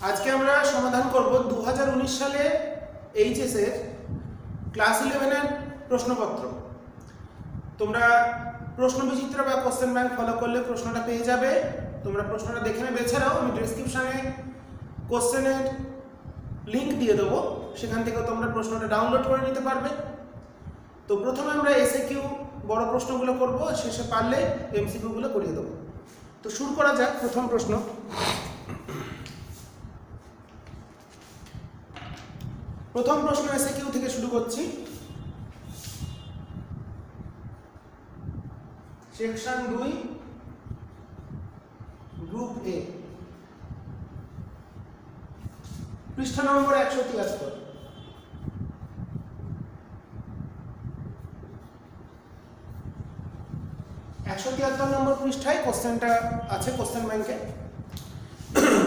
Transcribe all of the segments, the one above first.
আজকে আমরা সমাধান করব 2019 সালে এইচএস এর ক্লাস 11 এর প্রশ্নপত্র। তোমরা প্রশ্ন বিচিত্র বা কোশ্চেন ব্যাংক ফলো করলে প্রশ্নটা পেয়ে যাবে। তোমরা প্রশ্নটা দেখে নেবে। এছাড়াও আমি ডেসক্রিপশনে কোশ্চেনের লিংক দিয়ে দেবো, সেখান থেকে তোমরা প্রশ্নটা ডাউনলোড করে নিতে পারবে। তো প্রথমে আমরা এসএকিউ বড় প্রশ্নগুলো করব, শেষে পারলে এমসিকিউ গুলো করিয়ে দেবো। তো শুরু করা যাক। প্রথম প্রশ্ন, এসএকিউ থেকে শুরু করছি। সেকশন 2 গ্রুপ এ, পৃষ্ঠা নম্বর 173। নম্বর পৃষ্ঠায় কোশ্চেনটা আছে কোশ্চেন ব্যাংকে।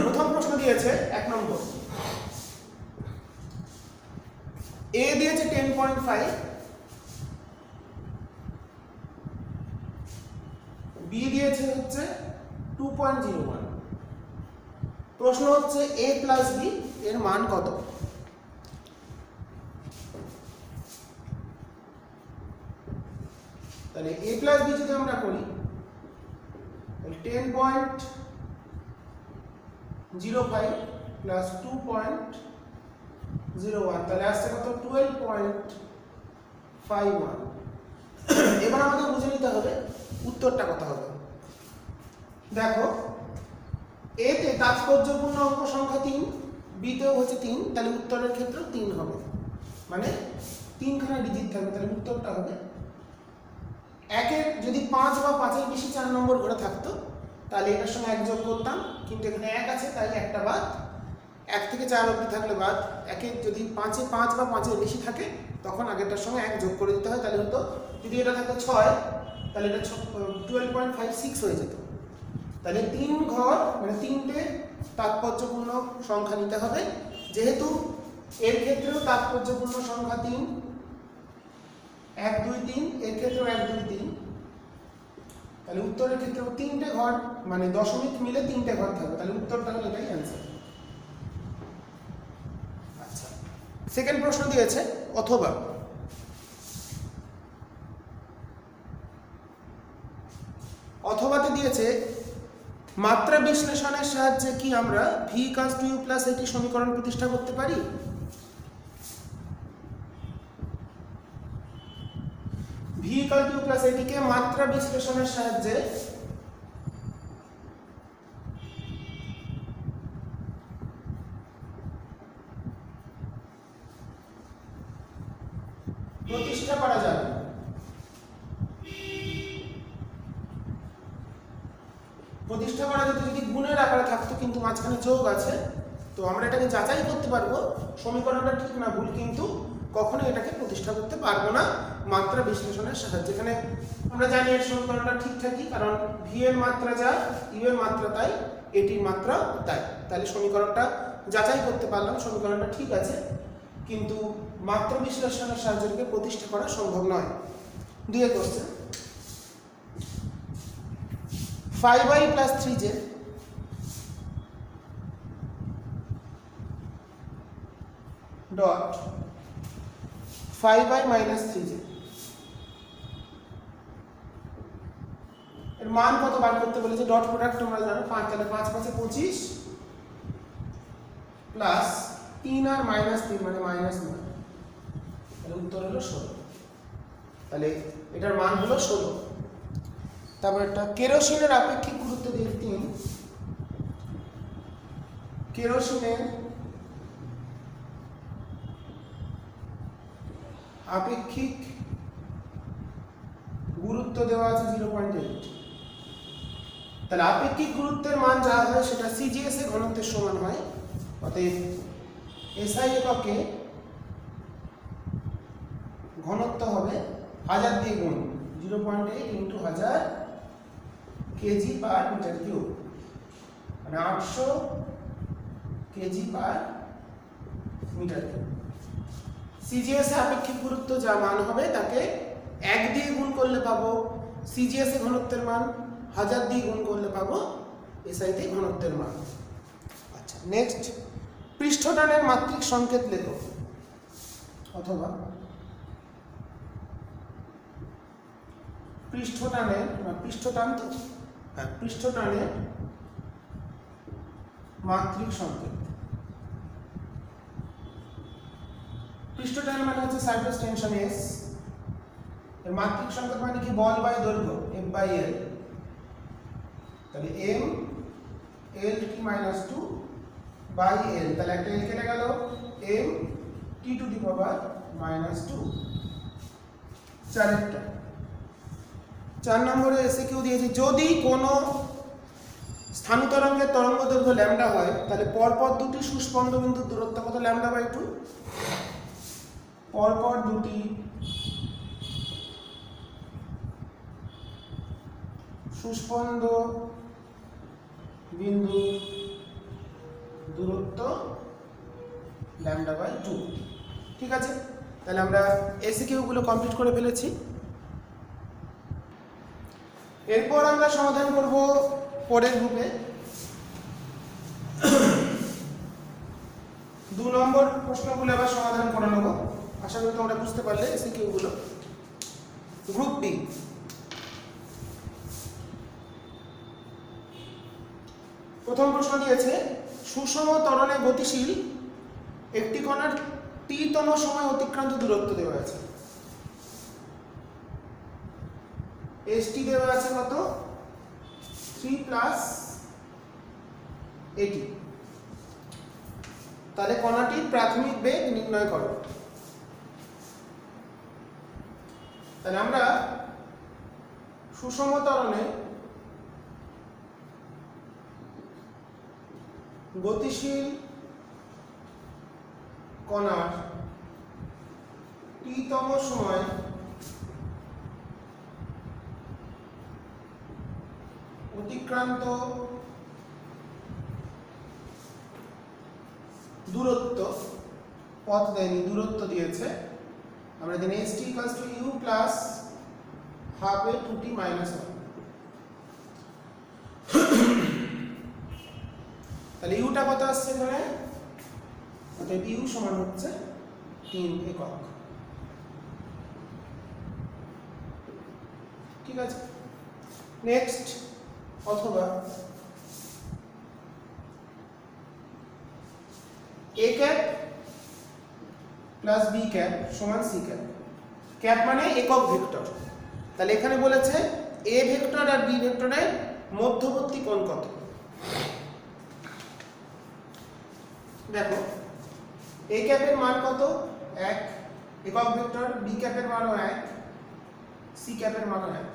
প্রথম প্রশ্ন দিয়েছে 1 নম্বর, এ দিয়েছে 10.5, বি দিয়েছে হচ্ছে 2.01। প্রশ্ন হচ্ছে এ প্লাস বি এর মান কত? তাহলে এ প্লাস বি যদি আমরা করি 10.05 প্লাস 2.01, তাহলে আসছে কত? 12.51। এবার আমাদের বুঝে নিতে হবে উত্তরটা কত হবে। দেখো, এতে তাৎপর্যপূর্ণ অঙ্ক সংখ্যা 3, বিতেও হচ্ছে 3, তাহলে উত্তরের ক্ষেত্রেও 3 হবে, মানে 3খানা ডিজিট থাকবে। তাহলে উত্তরটা হবে একের যদি 5 বা 5-এর বেশি 4 নম্বর ঘরে থাকতো তাহলে এটার সঙ্গে 1 যোগ করতাম, কিন্তু এখানে 1 আছে তাই একটা বাদ। 1 থেকে 4 অবধি থাকলে বাদ। একের যদি 5-এ 5 বা 5-এর বেশি থাকে তখন আগেরটার সঙ্গে 1 যোগ করে দিতে হয়। তাহলে হতো, যদি এটা থাকতো 6 তাহলে এটা 12.56 হয়ে যেত। তাহলে 3 ঘর মানে 3টে তাৎপর্যপূর্ণ সংখ্যা নিতে হবে। যেহেতু এর ক্ষেত্রেও তাৎপর্যপূর্ণ সংখ্যা 3, 1 2 3, এর ক্ষেত্রেও 1 2 3, তাহলে উত্তরের ক্ষেত্রেও 3টে ঘর মানে দশমিক মিলে 3টে ঘর থাকবে। তাহলে উত্তরটা হলো এটাই অ্যান্সার। আচ্ছা, সেকেন্ড প্রশ্ন দিয়েছে অথবাতে দিয়েছে মাত্রা বিশ্লেষণের সাহায্যে কি আমরা v = u + এটি সমীকরণ প্রতিষ্ঠা করতে পারি? v = u + এটিকে মাত্রা বিশ্লেষণের সাহায্যে প্রতিষ্ঠা করা যাবে। প্রতিষ্ঠা করা যেত যদি গুণের আকারে থাকতো, কিন্তু মাঝখানে যোগ আছে। তো আমরা এটাকে যাচাই করতে পারবো সমীকরণটা ঠিক না ভুল, কিন্তু কখনো এটাকে প্রতিষ্ঠা করতে পারবো না মাত্রা বিশ্লেষণের সাহায্যে। এখানে আমরা জানি এর সমীকরণটা ঠিকঠাকই, কারণ ভি এর মাত্রা যা, ইউ এর মাত্রা তাই, এটির মাত্রা তাই। তাহলে সমীকরণটা যাচাই করতে পারলাম সমীকরণটা ঠিক আছে, কিন্তু মাত্রা বিশ্লেষণের সাহায্যে প্রতিষ্ঠা করা সম্ভব নয়। 2 question, 5i + 3j dot 5i - 3j এর মান কত বার করতে বলেছে? ডট প্রোডাক্ট তোমরা জানো 5, তাহলে 5 5 এ 25 প্লাস 3 আর -3 মানে -9, তাহলে উত্তর হলো 16। তাহলে এটার মান হলো 16। তারপর একটা কেরোসিনের আপেক্ষিক গুরুত্ব দিয়ে 3, কেরোসিনের আপেক্ষিক গুরুত্ব দেওয়া আছে 0.8। তাহলে আপেক্ষিক গুরুত্বের মান যা হয় সেটা সিজিএস এর ঘনত্বের সমান হয়। অতএব এসআই এককে ঘনত্ব হবে 1000 দিয়ে গুণ 0.8 × 1000 kg/m³, মানে 800 kg/m³। সিজিএস এর আপেক্ষিক গুরুত্ব যা মান হবে তাকে 1 দিয়ে গুণ করলে পাবো সিজিএস এর ঘনত্বের মান, 1000 দিয়ে গুণ করলে পাবো এসআই তে ঘনত্বের মান। আচ্ছা, নেক্সট, পৃষ্ঠটানের মাত্রিক সংকেত লেখো, অথবা পৃষ্ঠটানের মাত্রিক সংকেত। পৃষ্ঠটানের মানে হচ্ছে সারফেস টেনশন S, এর মাত্রিক সংকেত মানে কি বল বাই দৈর্ঘ্য F/L, তাহলে M L/T - 2/L, তাহলে একটা L কেটে গেল, M T⁻⁻²। চারেরটা 4 নম্বরে এসে কেউ দিয়েছে, যদি কোনো স্থানতরঙ্গের তরঙ্গ দৈর্ঘ্য ল্যামডা হয় তাহলে পরপর দুটি সুস্পন্দ বিন্দুর দূরত্ব কত? λ/2। পরপর দুটি সুস্পন্দ বিন্দু দূরত্ব λ/2। ঠিক আছে, তাহলে আমরা এসিকিউ গুলো কমপ্লিট করে ফেলেছি। এরপর আমরা সমাধান করব পরের গ্রুপে 2 নম্বর প্রশ্নগুলো আবার সমাধান করে নেব। আশা করি তোমরা বুঝতে পারলে এসিকিউ গুলো। গ্রুপ বি, প্রথম প্রশ্ন দিয়েছে, সুষম ত্বরণে গতিশীল একটি কণার t-তম সময় অতিক্রান্ত দূরত্ব দেওয়া আছে। st দেওয়া আছে কত? 3 + AT। তাহলে কণাটির প্রাথমিক বেগ নির্ণয় করো। তাহলে আমরা সুষম ত্বরণে গতিশীল কণার t-তম সময় অতিক্রান্ত দূরত্ব, পথ দেয়নি, দূরত্ব দিয়েছে, আমরা জানি st = u + ½ 2t - 1। তাহলে ইউটা কত আসছে এখানে? অর্থাৎ ইউ সমান হচ্ছে 3 একক। ঠিক আছে, নেক্সট, অথবা a cap + b cap = c cap. Cap মানে একক ভেক্টর, তাহলে এখানে বলেছে a ভেক্টর আর b ভেক্টরের মধ্যবর্তী কোণ কত। দেখো, a ক্যাপের মান কত? 1 একক ভেক্টর, b ক্যাপের মানও 1, c ক্যাপের মানও 1।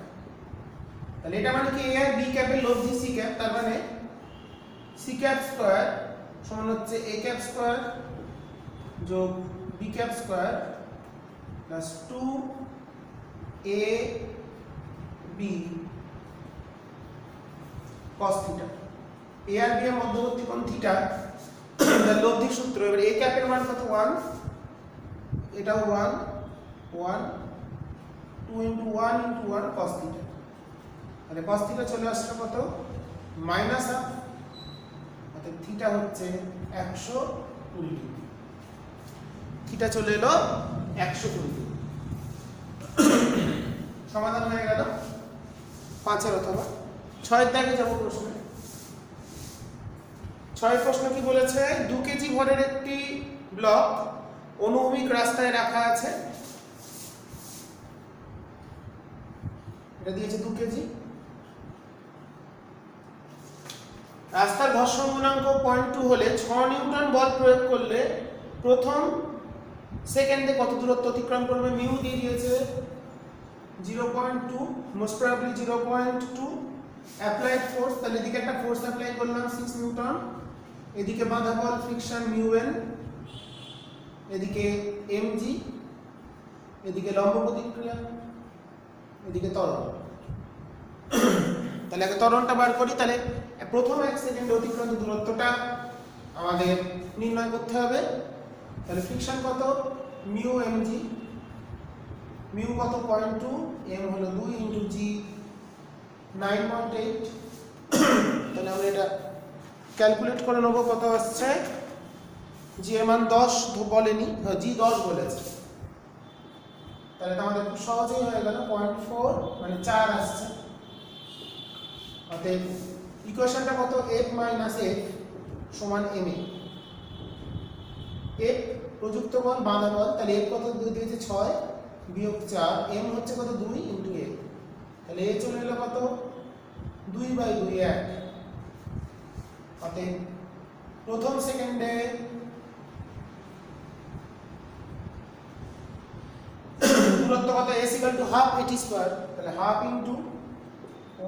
তাহলে এটা মানে কি a আর b ক্যাপের লব্ধি c ক্যাপ, তার মানে c ক্যাপ স্কয়ার সমান হচ্ছে a ক্যাপ স্কয়ার যোগ b cap square plus 2ab cos theta. a আর b এর মধ্যবর্তী কোণ থিটা, তার লব্ধি সূত্র। এবার a ক্যাপের মান কত? 1, এটাও 1, 1 2 × 1 × 1 cos থিটা। তাহলে cos থিটা চলে আসছে কত? -1/2, অর্থাৎ থিটা হচ্ছে 120 ডিগ্রি। থিটা চলে এলো 120 ডিগ্রি। সমাধান হয়ে গেল 5 অথবা 6 দাগে যাব প্রশ্নে। 6 প্রশ্ন কি বলেছে? 2 কেজি ভরের একটি ব্লক অনুভূমিক রাস্তায় রাখা আছে। এটা দিয়েছে 2 কেজি। রাস্তার ঘর্ষণ গুণাঙ্ক 0.2 হলে 6 নিউটন বল প্রয়োগ করলে প্রথম সেকেন্ডে কত দূরত্ব অতিক্রম করবে? মিউ দিয়ে দিয়েছে 0.2, মোস্ট প্রবাবলি 0.2। অ্যাপ্লাইড ফোর্স, তাহলে এদিকে একটা ফোর্স অ্যাপ্লাই করলাম 6 নিউটন, এদিকে বাধা বল ফ্রিকশন μn, এদিকে mg, এদিকে লম্ব প্রতিক্রিয়া, এদিকে ত্বরণ। তাহলে আগে ত্বরণটা বার করি। তাহলে প্রথম 1 সেকেন্ডে অতিক্রান্ত দূরত্বটা আমাদের নির্ণয় করতে হবে। তাহলে ফ্রিকশন কত? মিউ mg, মিউ কত? 0.2, m হলো 2 × g 9.8। তাহলে আমরা এটা ক্যালকুলেট করে নেবো কত আসছে। জি এর মান 10 বলেনি, জি 10 বলেছে, তাহলে তো আমাদের খুব সহজেই হয়ে গেল 0.4 মানে 4 আসছে। অতএব ইকুয়েশনটা কত, f মাইনাস f সমান ma। f প্রযুক্ত বল বাঁধা বল, তাহলে f কত 2 দিয়েছে 6 বিয়োগ 4, m হচ্ছে কত 2 ইন্টু a, তাহলে a চলে এলো কত 2/2 1। অতএব প্রথম সেকেন্ডে দূরত্ব কত, s equal to half at square, তাহলে half into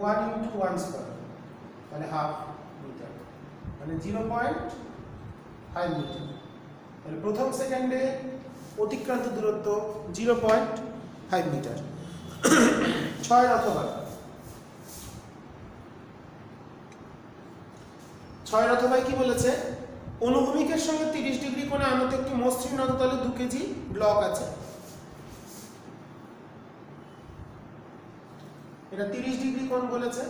1 into 1 square, তাহলে হাফ মিটার মানে 0.5 মিটার। তাহলে প্রথম সেকেন্ডে অতিক্রান্ত দূরত্ব 0.5 মিটার। 6 অথবা কি বলেছে, অনুভূমিকের সঙ্গে 30 ডিগ্রি কোণে আনত একটি মসৃণ অন্ততলে 2 কেজি ব্লক আছে। এটা 30 ডিগ্রি কোণ বলেছে,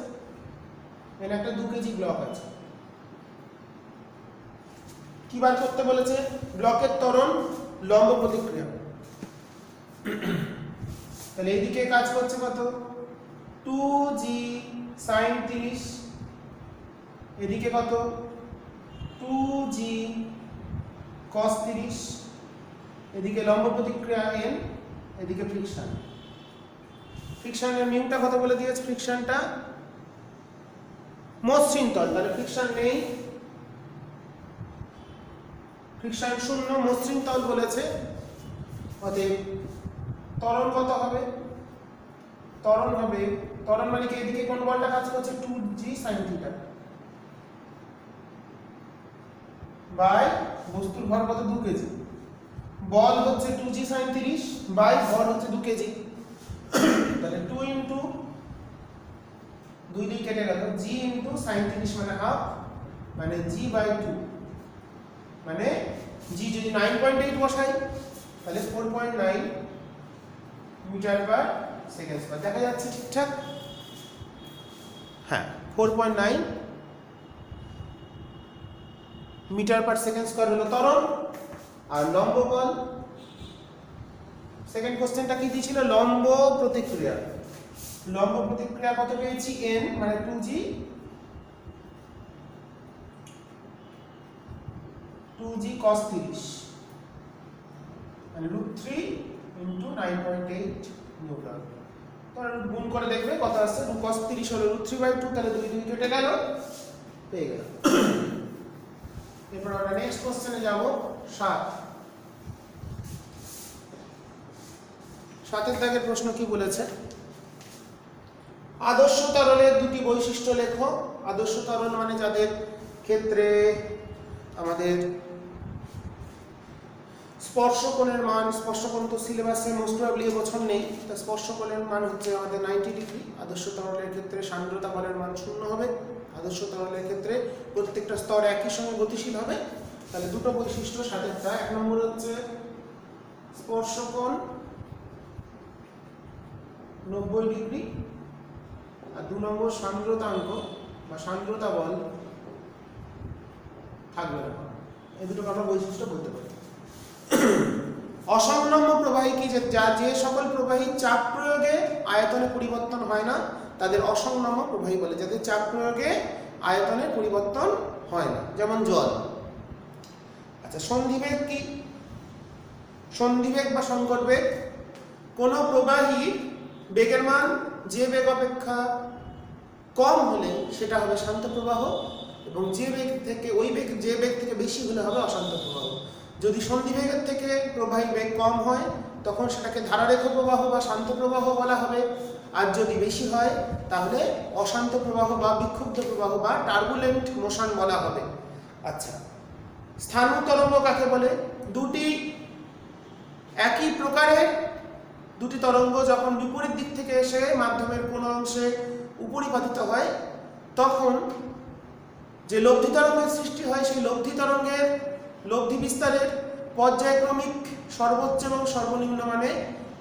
এখানে একটা 2 কেজি ব্লক আছে। কি বার করতে বলেছে, ব্লকের ত্বরণ লম্ব প্রতিক্রিয়া। তাহলে এইদিকে কাজ করছে কত 2g sin 30, এদিকে কত 2g cos 30, এদিকে লম্ব প্রতিক্রিয়া n, এদিকে ফ্রিকশন। ফ্রিকশনের মিউটা কত বলে দিয়েছে, ফ্রিকশনটা মসৃণ তল, তাহলে ফ্রিকশন নেই, ফ্রিকশন শূন্য, মসৃণ তল বলেছে। অতএব ত্বরণ কত হবে, ত্বরণ হবে, ত্বরণ মানে কি এদিকে কোন বলটা কাজ করছে 2g sin থিটা বাই বস্তুর ভর কত 2 কেজি, বল হচ্ছে 2g sin 30 বাই ভর হচ্ছে 2 কেজি, তাহলে 2 ইনটু 2 দিয়ে কেটে গেল, g ইনটু sin 30 মানে হাফ, মানে g বাই 2, মানে g যদি 9.8 বসাই তাহলে 4.9 মিটার পার সেকেন্ড স্কয়ার। দেখা যাচ্ছে ঠিকঠাক, হ্যাঁ 4.9 মিটার পার সেকেন্ড স্কয়ার হলো ত্বরণ। আর লম্ব বল, সেকেন্ড কোশ্চেনটা কি দিয়েছিল, লম্ব প্রতিক্রিয়া। লম্ব প্রতিক্রিয়া কত পেয়েছি n মানে 2g cos 30 মানে √3 ইনটু 9.8 নিউটন। তোমরা গুণ করে দেখবে কত আসছে, 2 cos 30 হলো √3/2, তাহলে 2 2 কেটে গেল, পেয়ে গেল। এরপর আমরা নেক্সট কোশ্চেনে যাব 7 দাগের প্রশ্ন কি বলেছে, আদর্শ তরলের দুটি বৈশিষ্ট্য লেখো। আদর্শ তরল মানে যাদের ক্ষেত্রে আমাদের স্পর্শকোণের মান, স্পর্শকোণ তো সিলেবাসে মোস্ট প্রবাবলি এবছর নেই, তা স্পর্শকোণের মান হচ্ছে আমাদের 90 ডিগ্রি। আদর্শ তরলের ক্ষেত্রে সান্দ্রতা বলের মান 0 হবে। আদর্শ তরলের ক্ষেত্রে প্রত্যেকটা স্তর একই সঙ্গে গতিশীল হবে। তাহলে দুটো বৈশিষ্ট্য সাথেটা, 1 নম্বর হচ্ছে স্পর্শকোণ 90 ডিগ্রি, আর 2 নম্বর সান্দ্রতাঙ্ক বা সান্দ্রতা বল থাকবে না। এই দুটো আমরা বৈশিষ্ট্য বলতে পারি। অসংলম্ব প্রবাহী কি, যে সকল প্রবাহী চাপ প্রয়োগে আয়তনে পরিবর্তন হয় না তাদের অসংলম্ব প্রবাহী বলে, যাদের চাপ প্রয়োগে আয়তনে পরিবর্তন হয় না, যেমন জল। আচ্ছা, সন্ধিবেগ কি, সন্ধিবেগ বা সংকট বেগ, কোন প্রবাহী বেগের মান যে বেগ অপেক্ষা কম হলে সেটা হবে শান্ত প্রবাহ, এবং যে বেগ থেকে যে বেগ থেকে বেশি হলে হবে অশান্ত প্রবাহ। যদি সন্ধিবেগের থেকে প্রবাহী বেগ কম হয় তখন সেটাকে ধারারেখ প্রবাহ বা শান্ত প্রবাহ বলা হবে, আর যদি বেশি হয় তাহলে অশান্ত প্রবাহ বা বিক্ষুব্ধ প্রবাহ বা টার্বুলেন্ট মোশন বলা হবে। আচ্ছা, স্থানু তরঙ্গ কাকে বলে, দুটি একই প্রকারের দুটি তরঙ্গ যখন বিপরীত দিক থেকে এসে মাধ্যমের কোন অংশে উপরিপাতিত হয় তখন যে লব্ধি তরঙ্গের সৃষ্টি হয়, সেই লব্ধি তরঙ্গের লব্ধি বিস্তারের পর্যায়ক্রমিক সর্বোচ্চ এবং সর্বনিম্ন মানে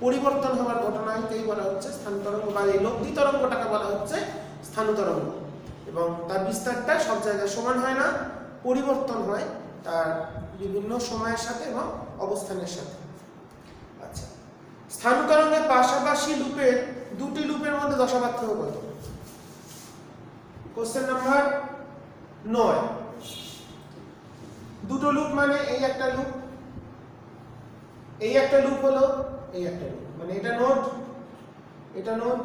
পরিবর্তন হওয়ার ঘটনাকেই বলা হচ্ছে স্থানু তরঙ্গ, বা এই লব্ধি তরঙ্গটাকে বলা হচ্ছে স্থানু তরঙ্গ। এবং তার বিস্তারটা সব জায়গায় সমান হয় না, পরিবর্তন হয় তার বিভিন্ন সময়ের সাথে এবং অবস্থানের সাথে। আচ্ছা, স্থানু তরঙ্গের পাশাপাশি লুপের দুটি লুপের মধ্যে দশা পার্থক্য কত? Question number 9। দুটো লুপ মানে এই একটা লুপ, এই একটা লুপ হলো এই একটা লুপ, মানে এটা নোড, এটা নোড,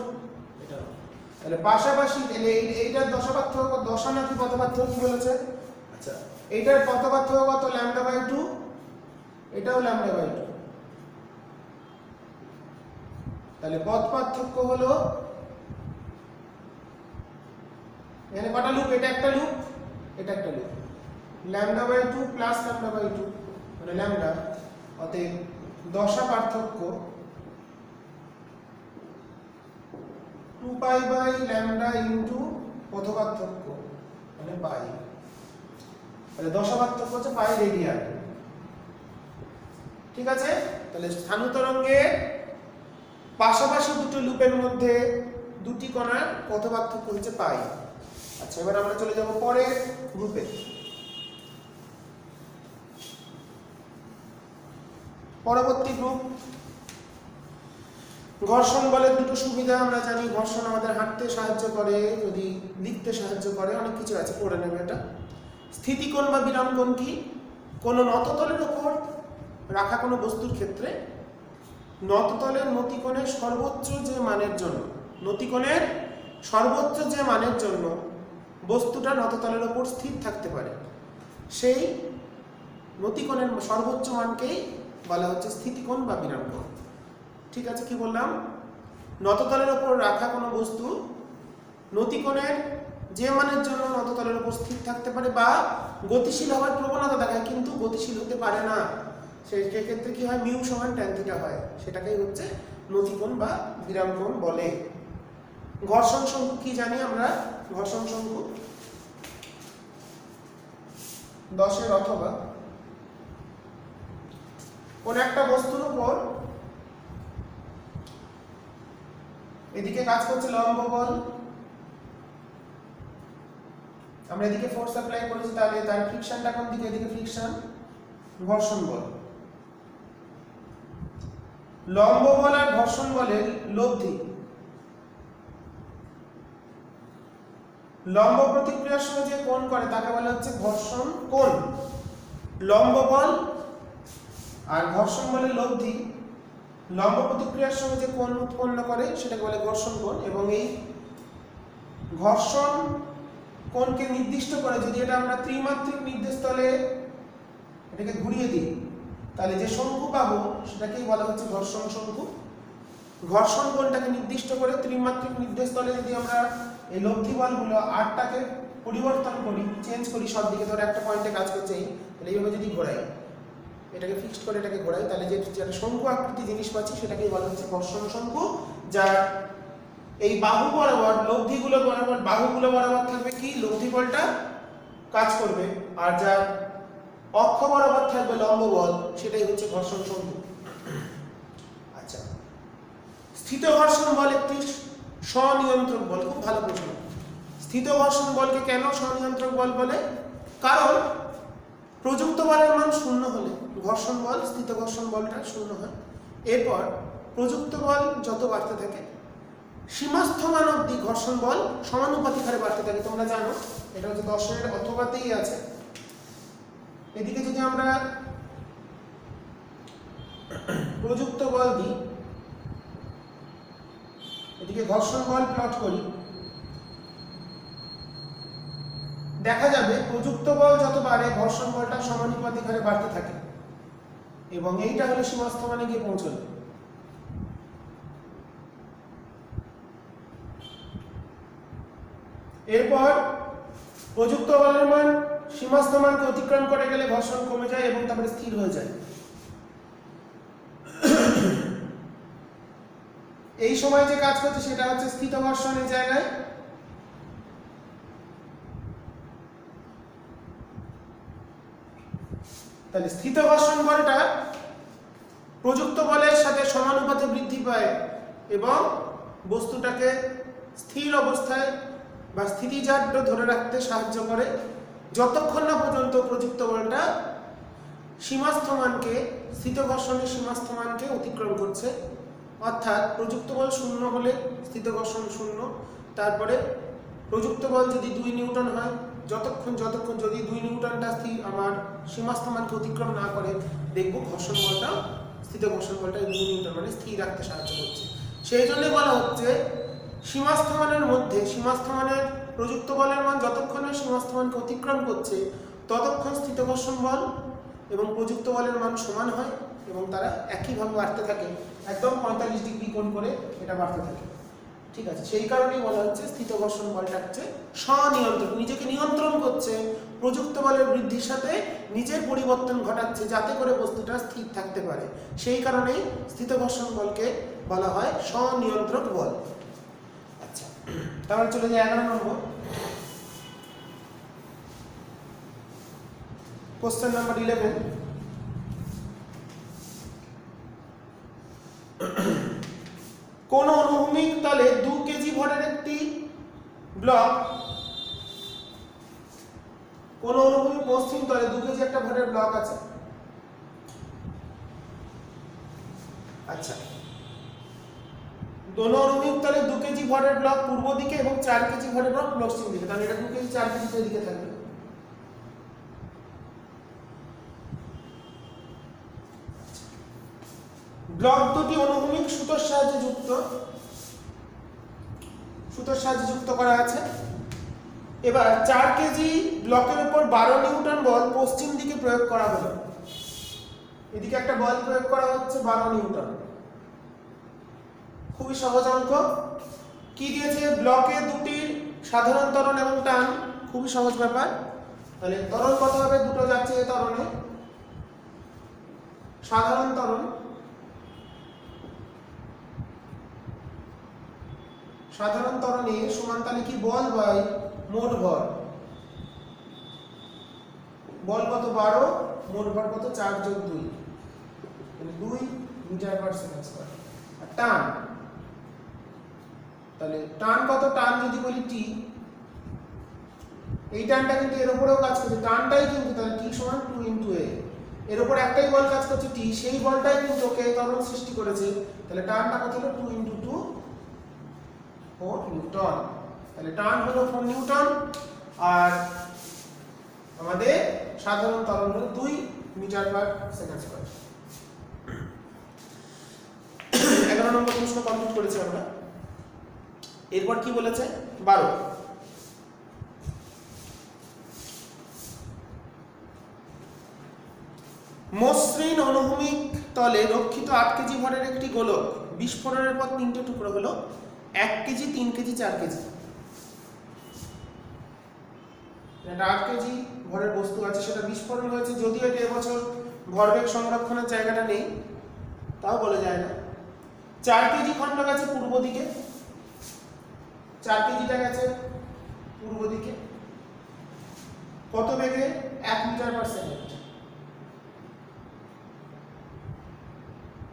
এটা নোড। তাহলে পাশাপাশি এইটার দশা পার্থক্য, দশা নাকি পথ পার্থক্য কি বলেছে? আচ্ছা, এইটার পথ পার্থক্য কত? λ/2, এটাও λ/2। তাহলে পথ পার্থক্য হলো, এখানে কটা লুপ? এটা একটা লুপ, এটা একটা লুপ, λ/2 প্লাস λ/2 মানে ল্যামডা। অতএব দশা পার্থক্য 2π/λ ইনটু পথ পার্থক্য মানে পাই। তাহলে দশা পার্থক্য হচ্ছে পাই রেডিয়ান। ঠিক আছে? তাহলে স্থানু তরঙ্গের পাশাপাশি দুটো লুপের মধ্যে দুটি কণার পথ পার্থক্য হচ্ছে পাই। আচ্ছা, এবার আমরা চলে যাব পরের গ্রুপে। পরবর্তী গ্রুপ ঘর্ষণ বলের দুটো সুবিধা আমরা জানি। ঘর্ষণ আমাদের হাঁটতে সাহায্য করে, যদি লিখতে সাহায্য করে, অনেক কিছু আছে, পড়ে নেবে এটা। স্থিতিকোণ বা বিরাম কোণ কি? কোনো নততলের উপর রাখা কোনো বস্তুর ক্ষেত্রে নততলের নতিকোণের সর্বোচ্চ যে মানের জন্য, নতিকোণের সর্বোচ্চ যে মানের জন্য বস্তুটা নততলের উপর স্থির থাকতে পারে, সেই নতিকোণের সর্বোচ্চ মানকেই বলা হচ্ছে স্থিতিকোণ বা বিরাম কোণ। ঠিক আছে? কি বললাম? নততলের উপর রাখা কোনো বস্তু নতিকোণের যে মানের জন্য নততলের উপর স্থির থাকতে পারে বা গতিশীল হওয়ার প্রবণতা দেখায় কিন্তু গতিশীল হতে পারে না, সেই ক্ষেত্রে কি হয়? মিউ সমান ট্যান থিটা হয়, সেটাকেই হচ্ছে নতিকোণ বা বিরাম কোণ বলে। ঘর্ষণ শঙ্কু কি জানি আমরা? ঘর্ষণ শঙ্কু 10 অথবা কোন একটা বস্তুর উপর এদিকে কাজ করছে লম্ব বল, আমরা এদিকে ফোর্স অ্যাপ্লাই করেছি, তাহলে তার ফ্রিকশনটা কোন দিকে? এদিকে ফ্রিকশন, ঘর্ষণ বল। লম্ব বল আর ঘর্ষণ বলের লব্ধি লম্ব প্রতিক্রিয়ার সঙ্গে যে কোণ করে তাকে বলা হচ্ছে ঘর্ষণ কোণ। লম্ব বল আর ঘর্ষণ বলের লব্ধি লম্ব প্রতিক্রিয়ার সঙ্গে যে কোণ উৎপন্ন করে সেটাকে বলে ঘর্ষণ কোণ। এবং এই ঘর্ষণ কোণকে নির্দিষ্ট করে, যদি এটা আমরা ত্রিমাত্রিক নির্দেশ তলে এটাকে ঘুরিয়ে দিই, তাহলে যে শঙ্কু পাবো সেটাকেই বলা হচ্ছে ঘর্ষণ শঙ্কু। ঘর্ষণ কোণটাকে নির্দিষ্ট করে ত্রিমাত্রিক নির্দেশ তলে যদি আমরা এই লব্ধি বলগুলো আটটাকে পরিবর্তন করি, চেঞ্জ করি সব দিকে, ধরে একটা পয়েন্টে কাজ করছে এই, তাহলে এইভাবে যদি ঘোরাই, এটাকে ফিক্সড করে এটাকে ঘোরাই, তাহলে যেটা শঙ্কু আকৃতি জিনিস পাচ্ছি সেটাকেই বলা হচ্ছে ঘর্ষণ শঙ্কু। যার এই বাহু বরাবর, লব্ধিগুলো বরাবর, বাহুগুলো বরাবর থাকবে কি? লব্ধি বলটা কাজ করবে, আর যার অক্ষ বরাবর থাকবে লম্ব বল, সেটাই হচ্ছে ঘর্ষণ শঙ্কু। আচ্ছা, স্থিত ঘর্ষণ বল একটি স্বনিয়ন্ত্রক বল। খুব ভালো প্রশ্ন। স্থিত ঘর্ষণ বলকে কেন স্বনিয়ন্ত্রক বল বলে? কারণ প্রযুক্ত বলের মান 0 হলে ঘর্ষণ বল, স্থিত ঘর্ষণ বলটা 0 হয়। এরপর প্রযুক্ত বল যত বাড়তে থাকে সীমাস্থ মান অবধি ঘর্ষণ বল সমানুপাতিক হারে বাড়তে থাকে। তোমরা জানো এটা হচ্ছে 10 অথবাতেই আছে। এদিকে যদি আমরা প্রযুক্ত বল দিই, এদিকে ঘর্ষণ বল প্লট করি, দেখা যাবে প্রযুক্ত বল যত বাড়ে ঘর্ষণ বলটা সমানুপাতিক হারে বাড়তে থাকে এবং এইটা হলো সীমাস্থ মানে গিয়ে পৌঁছলো। এরপর প্রযুক্ত বলের মান সীমাস্থ মানকে অতিক্রম করে গেলে ঘর্ষণ কমে যায় এবং তারপরে স্থির হয়ে যায়। এই সময় যে কাজ করছে সেটা হচ্ছে স্থিত ঘর্ষণ। এই জায়গায় তাহলে স্থিত ঘর্ষণ বলটা প্রযুক্ত বলের সাথে সমানুপাতে বৃদ্ধি পায় এবং বস্তুটাকে স্থির অবস্থায় বা স্থিতিজাড্য ধরে রাখতে সাহায্য করে যতক্ষণ না পর্যন্ত প্রযুক্ত বলটা সীমাস্থ মানকে স্থিত ঘর্ষণের সীমাস্থ মানকে অতিক্রম করছে। অর্থাৎ প্রযুক্ত বল 0 হলে স্থিত ঘর্ষণ 0, তারপরে প্রযুক্ত বল যদি 2 নিউটন হয়, যতক্ষণ যদি 2 নিউটনটা আমার সীমাস্থ মানকে অতিক্রম না করে, দেখব ঘর্ষণ বলটা স্থিত ঘর্ষণ বলটা 2 নিউটন মানে স্থির রাখতে সাহায্য করছে। সেই জন্য বলা হচ্ছে সীমাস্থ মানের মধ্যে সীমাস্থ মানের প্রযুক্ত বলের মান যতক্ষণ না সীমাস্থ মানকে অতিক্রম করছে ততক্ষণ স্থিত ঘর্ষণ বল এবং প্রযুক্ত বলের মান সমান হয় এবং তারা একইভাবে বাড়তে থাকে, একদম 45 ডিগ্রি কোণ করে এটা বাড়তে থাকে। ঠিক আছে, সেই কারণেই বলা হচ্ছে স্থিত ঘর্ষণ বলটা হচ্ছে স্বনিয়ন্ত্রক, নিজেকে নিয়ন্ত্রণ করছে, প্রযুক্ত বলের বৃদ্ধির সাথে নিজের পরিবর্তন ঘটাচ্ছে যাতে করে বস্তুটা স্থির থাকতে পারে। সেই কারণেই স্থিত ঘর্ষণ বলকে বলা হয় স্বনিয়ন্ত্রক বল। আচ্ছা, তাহলে চলে যাই 11 নম্বর কোশ্চেন নাম্বার 11। কোন অনুভূমিক তলে 2 কেজি ভরের একটি ব্লক, কোন অনুভূমিক মসৃণ তলে 2 কেজি একটা ভরের ব্লক আছে। আচ্ছা, দোনো অনুভূমিক তলে 2 কেজি ভরের ব্লক পূর্ব দিকে এবং 4 কেজি ভরের ব্লক পশ্চিম দিকে, তাহলে এটা 2 কেজি 4 কেজি দিকে থাকবে। ব্লক দুটি অনুভূমিক সুতোর সাহায্যে যুক্ত করা আছে। এবার 4 কেজি ব্লকের উপর 12 নিউটন বল পশ্চিম দিকে প্রয়োগ করা হলো। এদিকে একটা বল প্রয়োগ করা হচ্ছে 12 নিউটন। খুবই সহজ অঙ্ক। কি দিয়েছে? ব্লকে দুটির সাধারণ ত্বরণ এবং টান। খুবই সহজ ব্যাপার। তাহলে ত্বরণ কত হবে? দুটো যাচ্ছে এই ত্বরণে, সাধারণ ত্বরণ সমান তাহলে কি বল বাই মোট ভর। বল কত? 12, মোট ভর কত? 4 যোগ 2, মানে 2 মিটার পার সেকেন্ড স্কয়ার। আর টান, তাহলে টান কত? টান যদি বলি টি, এই টানটা কিন্তু এর উপরেও কাজ করছে, টানটাই কিন্তু, তাহলে টি সমান 2 ইনটু এ। এর উপর একটাই বল কাজ করছে টি, সেই বলটাই কিন্তু ওকে ত্বরণ সৃষ্টি করেছে। তাহলে টানটা কত হলো? 2 ইনটু 2 4 নিউটন। তাহলে টান হলো 4 নিউটন আর আমাদের সাধারণ ত্বরণ হলো 2 মিটার পার সেকেন্ড স্কয়ার। 11 নম্বর প্রশ্ন কমপ্লিট করেছি আমরা। এরপর কি বলেছে? 12 মসৃণ অনুভূমিক তলে রক্ষিত 8 কেজি ভরের একটি গোলক বিস্ফোরণের পর 3টে টুকরো হলো 1 কেজি, 3 কেজি, 4 কেজি। এটা 8 কেজি ভরের বস্তু আছে, সেটা বিস্ফোরণ হয়েছে। যদিও এটা এবছর ভরবেগ সংরক্ষণের জায়গাটা নেই, তাও বলা যায় না। 4 কেজি খণ্ড গেছে পূর্ব দিকে, 4 কেজিটা গেছে পূর্ব দিকে। কত বেগে? 1 মিটার পার সেকেন্ড।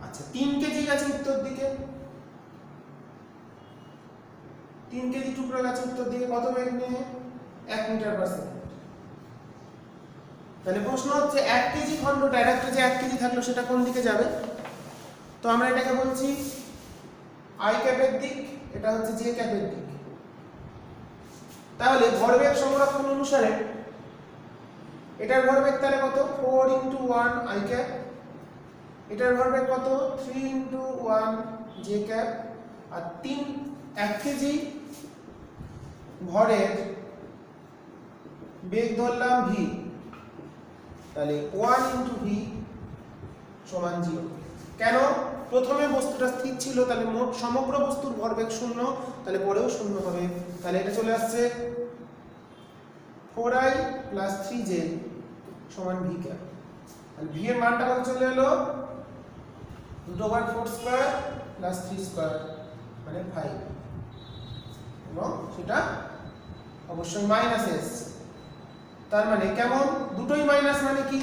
আচ্ছা, 3 কেজি গেছে উত্তর দিকে, 3 কেজি টুকরো গেছে উত্তর দিকে, কত বেগ নিয়ে? 1 মিটার পার সেকেন্ড। তাহলে প্রশ্ন হচ্ছে 1 কেজি খণ্ডটা, এটা যে 1 কেজি থাকলো সেটা কোন দিকে যাবে? তো আমরা এটাকে বলছি আই ক্যাপের দিক, এটা হচ্ছে জে ক্যাপের দিক। তাহলে ভরবেগ সংরক্ষণ অনুসারে এটার ভরবেগ তাহলে কত? 4 ইনটু 1 আই ক্যাপ, এটার ভরবেগ কত? 3 ইনটু 1 জে ক্যাপ। আর 1 কেজি ভরের বেগ ধরলাম ভি, তাহলে 1 ইনটু ভি সমান 0। কেন? প্রথমে বস্তুটা স্থির ছিল, তাহলে মোট সমগ্র বস্তুর ভরবেগ 0, তাহলে পরেও 0 হবে। তাহলে এটা চলে আসছে 4i প্লাস 3j সমান ভি ক্যাপ। তাহলে ভি এর মানটা কত চলে এলো? √4 স্কয়ার প্লাস 3 স্কয়ার মানে 5, এবং সেটা অবশ্যই মাইনাস এসছে। তার মানে কেমন? দুটোই মাইনাস মানে কি?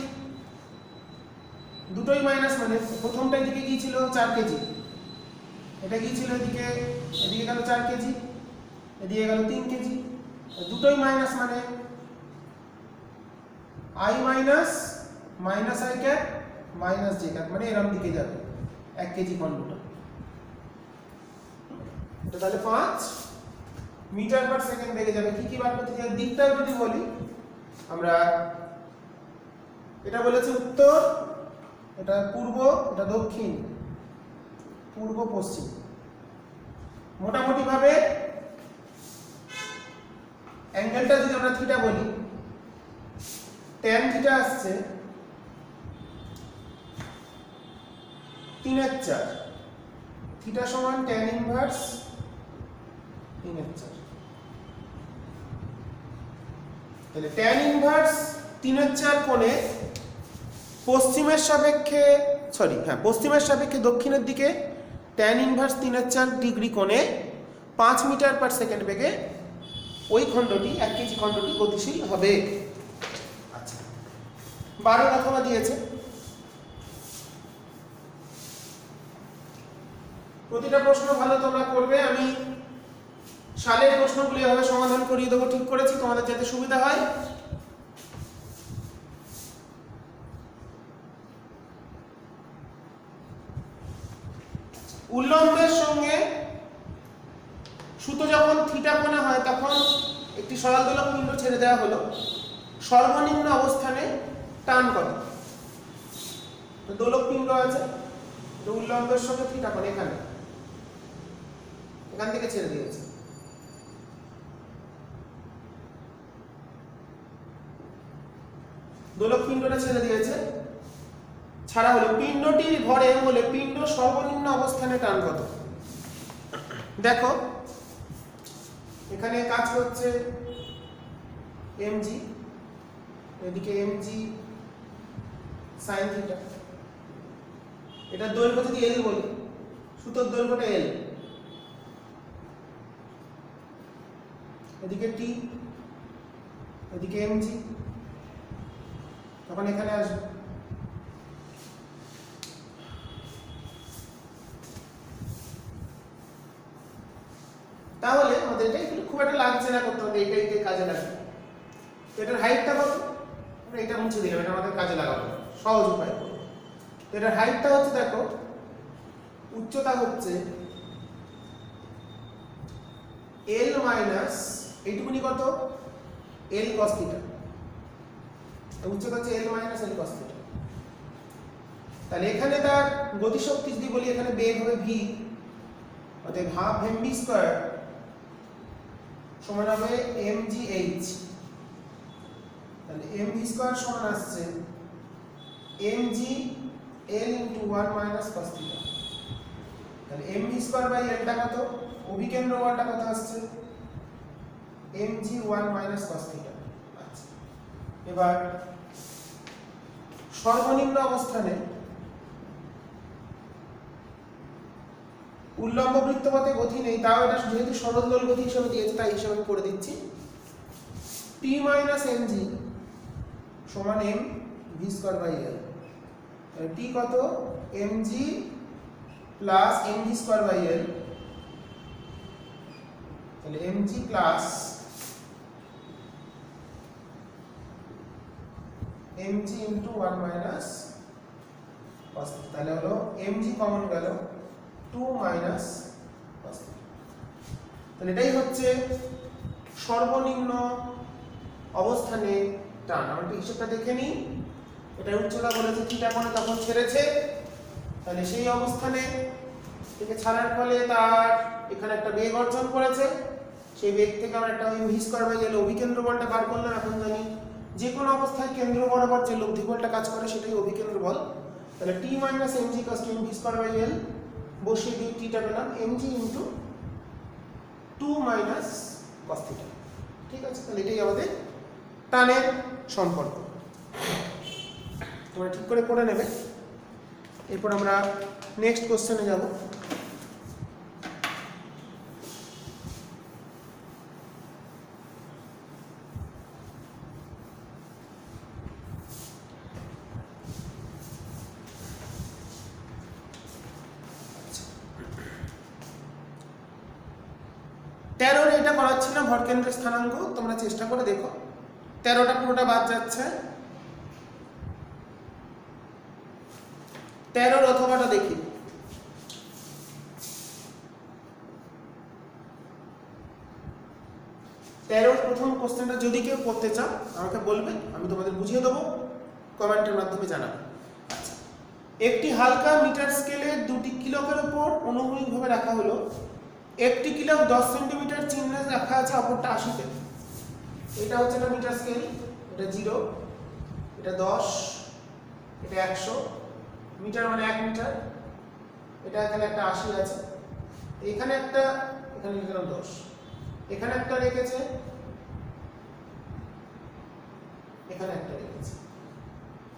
দুটোই মাইনাস মানে প্রথমটা এদিকে কি ছিল? 4 কেজি, এটা কি ছিল এদিকে? এদিকে গেল 4 কেজি, এদিকে গেল 3 কেজি। দুটোই মাইনাস মানে i minus minus i cap minus j cap, মানে এরকম দিকে যাবে 1 কেজি খণ্ডটা। এটা তাহলে 5 মিটার পার সেকেন্ড বেগে যাবে। কি কি বার করতে চাই দিকটাও যদি বলি আমরা, এটা বলেছে উত্তর, এটা পূর্ব, এটা দক্ষিণ, পূর্ব পশ্চিম। মোটামুটি ভাবে অ্যাঙ্গেলটা যদি আমরা থিটা বলি, tan থিটা আসছে 3/4, থিটা সমান tan ইনভার্স 3/4। তাহলে tan ইনভার্স 3/4 কোণে পশ্চিমের সাপেক্ষে পশ্চিমের সাপেক্ষে দক্ষিণের দিকে tan ইনভার্স 3/4 ডিগ্রি কোণে 5 মিটার পার সেকেন্ড বেগে ওই খণ্ডটি 1 কেজি খণ্ডটি গতিশীল হবে। আচ্ছা, 12 অথবা দিয়েছে। প্রতিটা প্রশ্ন ভালো তোমরা করবে, আমি সালের প্রশ্নগুলি এভাবে সমাধান করিয়ে দেবো, ঠিক করেছি তোমাদের যাতে সুবিধা হয়। উল্লম্বের সঙ্গে সুতো যখন থিটা কোণে হয় তখন একটি সরল দোলক পিণ্ড ছেড়ে দেওয়া হলো, সর্বনিম্ন অবস্থানে টান কত? দোলক পিণ্ড আছে, উল্লম্বের সঙ্গে থিটা কোণে এখান থেকে ছেড়ে দিয়েছে। দোলক পিণ্ডটা ছেড়ে দিয়েছে, ছাড়া হলো পিণ্ডটির ঘরে হলে পিণ্ড সর্বনিম্ন অবস্থানে টান কত? দেখো এখানে কাজ করছে mg, এদিকে mg sin থিটা, এটা দৈর্ঘ্য যদি l বলি, সুতোর দৈর্ঘ্যটা l, এদিকে t, এদিকে mg, তখন এখানে আসবে। তাহলে আমাদের এটা খুব একটা লাগছে না করতে হবে, এইটাই কাজে লাগবে। এটার হাইটটা কত? আমরা এটা মুছে দিলাম, এটা আমাদের কাজে লাগাবো, সহজ উপায়। এটার হাইটটা হচ্ছে, দেখো উচ্চতা হচ্ছে l মাইনাস এইটুকুনি কত l cos থিটা, উচ্চতা হচ্ছে l minus l cos theta. তাহলে এখানে তার গতিশক্তি যদি বলি, এখানে বেগ হবে v, অর্থাৎ হাফ mv স্কয়ার সমান হবে mgh। তাহলে mv স্কয়ার সমান আসছে mg l into 1 minus cos theta। তাহলে mv স্কয়ার বাই l টা কত? অভিকেন্দ্র বলটা কত আসছে? mg 1 minus cos theta। আচ্ছা, এবার সর্বনিম্ন অবস্থানে উল্লম্ব বৃত্তপথে গতি নেই, তাও এটা যেহেতু সরল দোল গতি হিসেবে দিয়েছে তাই হিসাবে আমি করে দিচ্ছি। t minus mg সমান m v square by l। তাহলে t কত? mg plus mv square by l, তাহলে mg plus mg into 1 minus cos theta। তাহলে হলো mg কমন গেল 2 minus cos theta। তাহলে এটাই হচ্ছে সর্বনিম্ন অবস্থানে টান। আমরা হিসাবটা দেখে নিই। এটা উচ্চতা বলেছে থিটা কোণে তখন ছেড়েছে, তাহলে সেই অবস্থানে থেকে ছাড়ার ফলে তার এখানে একটা বেগ অর্জন করেছে, সেই বেগ থেকে আমরা একটা v স্কয়ার বাই l অভিকেন্দ্র বলটা বার করলাম। এখন জানি যে কোনো অবস্থায় কেন্দ্র বরাবর যে লব্ধি বলটা কাজ করে সেটাই অভিকেন্দ্র বল। তাহলে t minus mg cos v square by l বসিয়ে দিয়ে থিটা পেলাম mg into 2 minus cos theta। ঠিক আছে, তাহলে এটাই আমাদের টানের সম্পর্ক। তোমরা ঠিক করে পড়ে নেবে। এরপর আমরা নেক্সট কোশ্চেনে যাব। করাচ্ছি না ভরকেন্দ্রের স্থানাঙ্ক, তোমরা চেষ্টা করে দেখো। 13টা পুরোটা বাদ যাচ্ছে, 13 অথবাটা দেখি। 13 প্রথম কোশ্চেনটা যদি কেউ করতে চাও আমাকে বলবে, আমি তোমাদের বুঝিয়ে দেবো, কমেন্টের মাধ্যমে জানাবে। আচ্ছা, একটি হালকা মিটার স্কেলের দুটি কিলকের উপর অনুভূমিকভাবে রাখা হলো। একটি কিলক 10 সেন্টিমিটার চিহ্নে রাখা আছে, অপরটা 80-তে। এটা হচ্ছে একটা মিটার স্কেল, এটা 0, এটা 10, এটা 100 মিটার মানে 1 মিটার। এটা এখানে একটা 80 আছে, এখানে একটা, এখানে লিখলাম 10, এখানে একটা রেখেছে, এখানে একটা রেখেছে,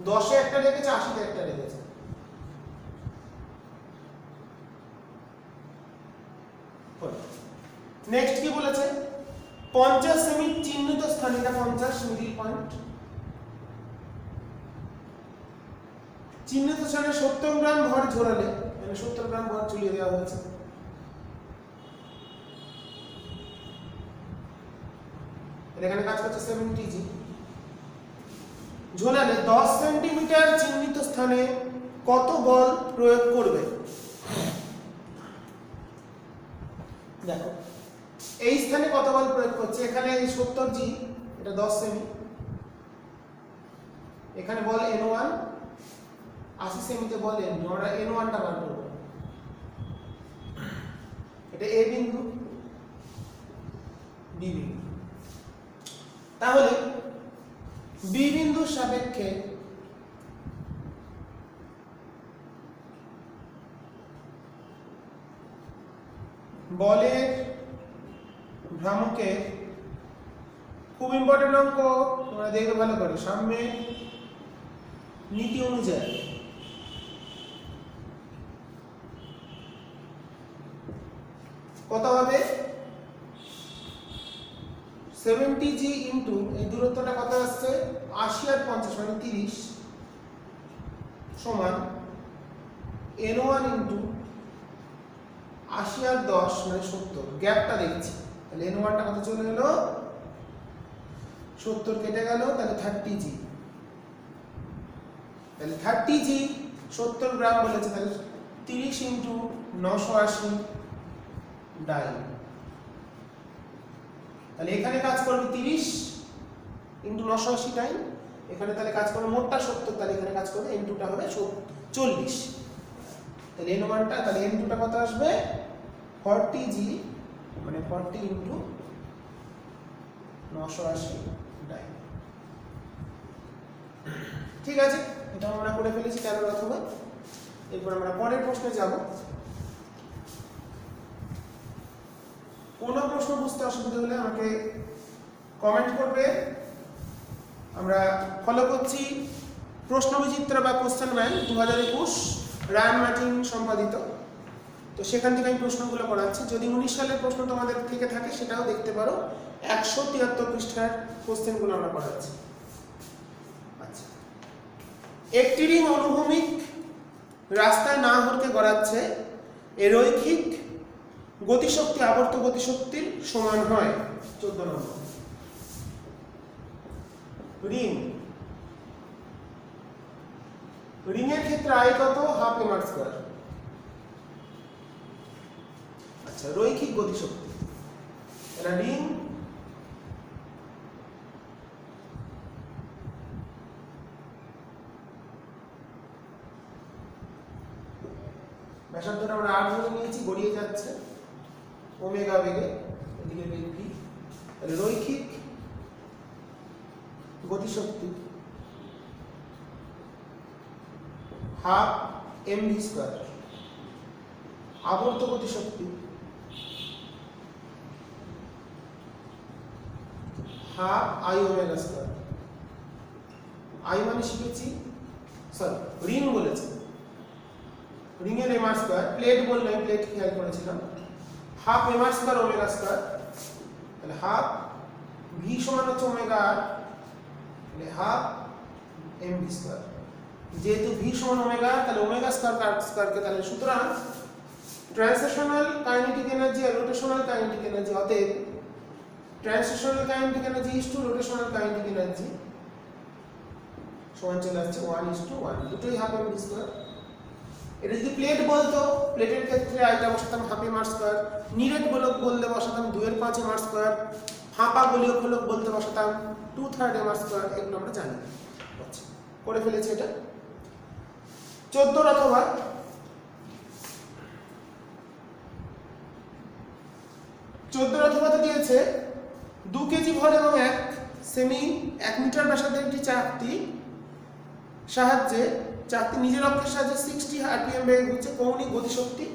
10-এ একটা রেখেছে, 80-তে একটা রেখেছে। নেক্সট কি বলেছে? 50 সেমি চিহ্নিত স্থানে, এটা 50 মিডল পয়েন্ট, চিহ্নিত স্থানে 70 গ্রাম ভর ঝোলালে, মানে 70 গ্রাম ভর ঝুলিয়ে দেওয়া হয়েছে। এখানে কাজ করছে 70 জি। ঝোলালে 10 সেন্টিমিটার চিহ্নিত স্থানে কত বল প্রয়োগ করবে? দেখো এই স্থানে কত বল প্রয়োগ করছে, এখানে 70 জি, এটা 10 সেমি, এখানে বল N1, 80 সেমিতে বল N2, আমরা N1টা বার করব। এটা A বিন্দু, B বিন্দু। তাহলে B বিন্দুর সাপেক্ষে বলের ভ্রামকের খুব ইম্পর্টেন্ট অঙ্ক, তোমরা দেখবে ভালো করে, সাম্যের নীতি অনুযায়ী কত হবে? 70 জি ইন্টু এই দূরত্বটা কত আসছে, 80 আর 50 মানে 30 সমান N1 ইন্টু 80 আর 10 মানে 70। গ্যাপটা দেখছি, তাহলে N1টা কত চলে গেল, 70 কেটে গেল, তাহলে 30 জি। তাহলে 30 জি 70 গ্রাম বলেছে, তাহলে 30 ইন্টু 980 ডাইন। তাহলে এখানে কাজ করবে 30 ইন্টু 980 ডাইন, এখানে তাহলে কাজ করবে মোটটা 70, তাহলে এখানে কাজ করবে N2টা হবে 40। তাহলে N1টা, তাহলে N2টা কত আসবে, 40 জি মানে 40 ইন্টু 980 ডাইন। ঠিক আছে, এটা আমরা করে ফেলেছি 13 অথবা। এরপর আমরা পরের প্রশ্নে যাব। কোনো প্রশ্ন বুঝতে অসুবিধা হলে আমাকে কমেন্ট করবে। আমরা ফলো করছি প্রশ্নবিচিত্র বা কোশ্চেন ব্যাংক 2021 রায়ান মার্টিন সম্পাদিত, তো সেখান থেকে আমি প্রশ্নগুলো করাচ্ছি। যদি 19 সালের প্রশ্ন তোমাদের থেকে থাকে সেটাও দেখতে পারো, 173 পৃষ্ঠার কোশ্চেনগুলো আমরা করাচ্ছি। আচ্ছা, একটি রিং অনুভূমিক রাস্তায় না হতে গড়াচ্ছে, এর রৈখিক গতিশক্তি আবর্ত গতিশক্তির সমান হয়। 14 নম্বর। রিং, রিংয়ের ক্ষেত্রে আই কত, হাফ mr স্কয়ার। আচ্ছা, রৈখিক গতিশক্তি, এটা রিং ব্যাসার্ধটা আমরা r ধরে নিয়েছি, গড়িয়ে যাচ্ছে ওমেগা বেগে, এদিকে বেগ v। তাহলে রৈখিক গতিশক্তি হাফ mv স্কয়ার, আবর্ত গতিশক্তি half i omega square. i মানে শিখেছি, সরি রিং বলেছে, রিং এর mr স্কয়ার, প্লেট বললাম, প্লেট খেয়াল করেছিলাম, half mr square omega square. তাহলে হাফ v সমান হচ্ছে ওমেগা r, তাহলে হাফ mv স্কয়ার। যেহেতু v সমান ওমেগা, তাহলে ওমেগা স্কয়ারকে, তাহলে সুতরাং ট্রান্সলেশনাল কাইনেটিক এনার্জি আর রোটেশনাল কাইনেটিক এনার্জি, অতএব translational kinetic energy is to rotational kinetic energy সমান চলে আসছে 1:1, দুটোই হাফ এম ভি স্কয়ার। এটা যদি প্লেট বলতো, প্লেটের ক্ষেত্রে আইটা বসাতাম হাফ এম আর স্কয়ার, নিরেট গোলক বলতে বসাতাম 2/5 এম আর স্কয়ার, ফাঁপা গোলীয় গোলক বলতে বসাতাম 2/3 এম আর স্কয়ার। এগুলো আমরা জানি, আচ্ছা করে ফেলেছি এটা। 14 অথবা 14 অথবা দিয়েছে 2 কেজি ভর এবং 1 মিটার ব্যাসার্ধের একটি চাকতি সাহায্যে চাকতি নিজের অক্ষের সাহায্যে 60 আরপিএম বেগে ঘুরছে, কৌণিক গতিশক্তি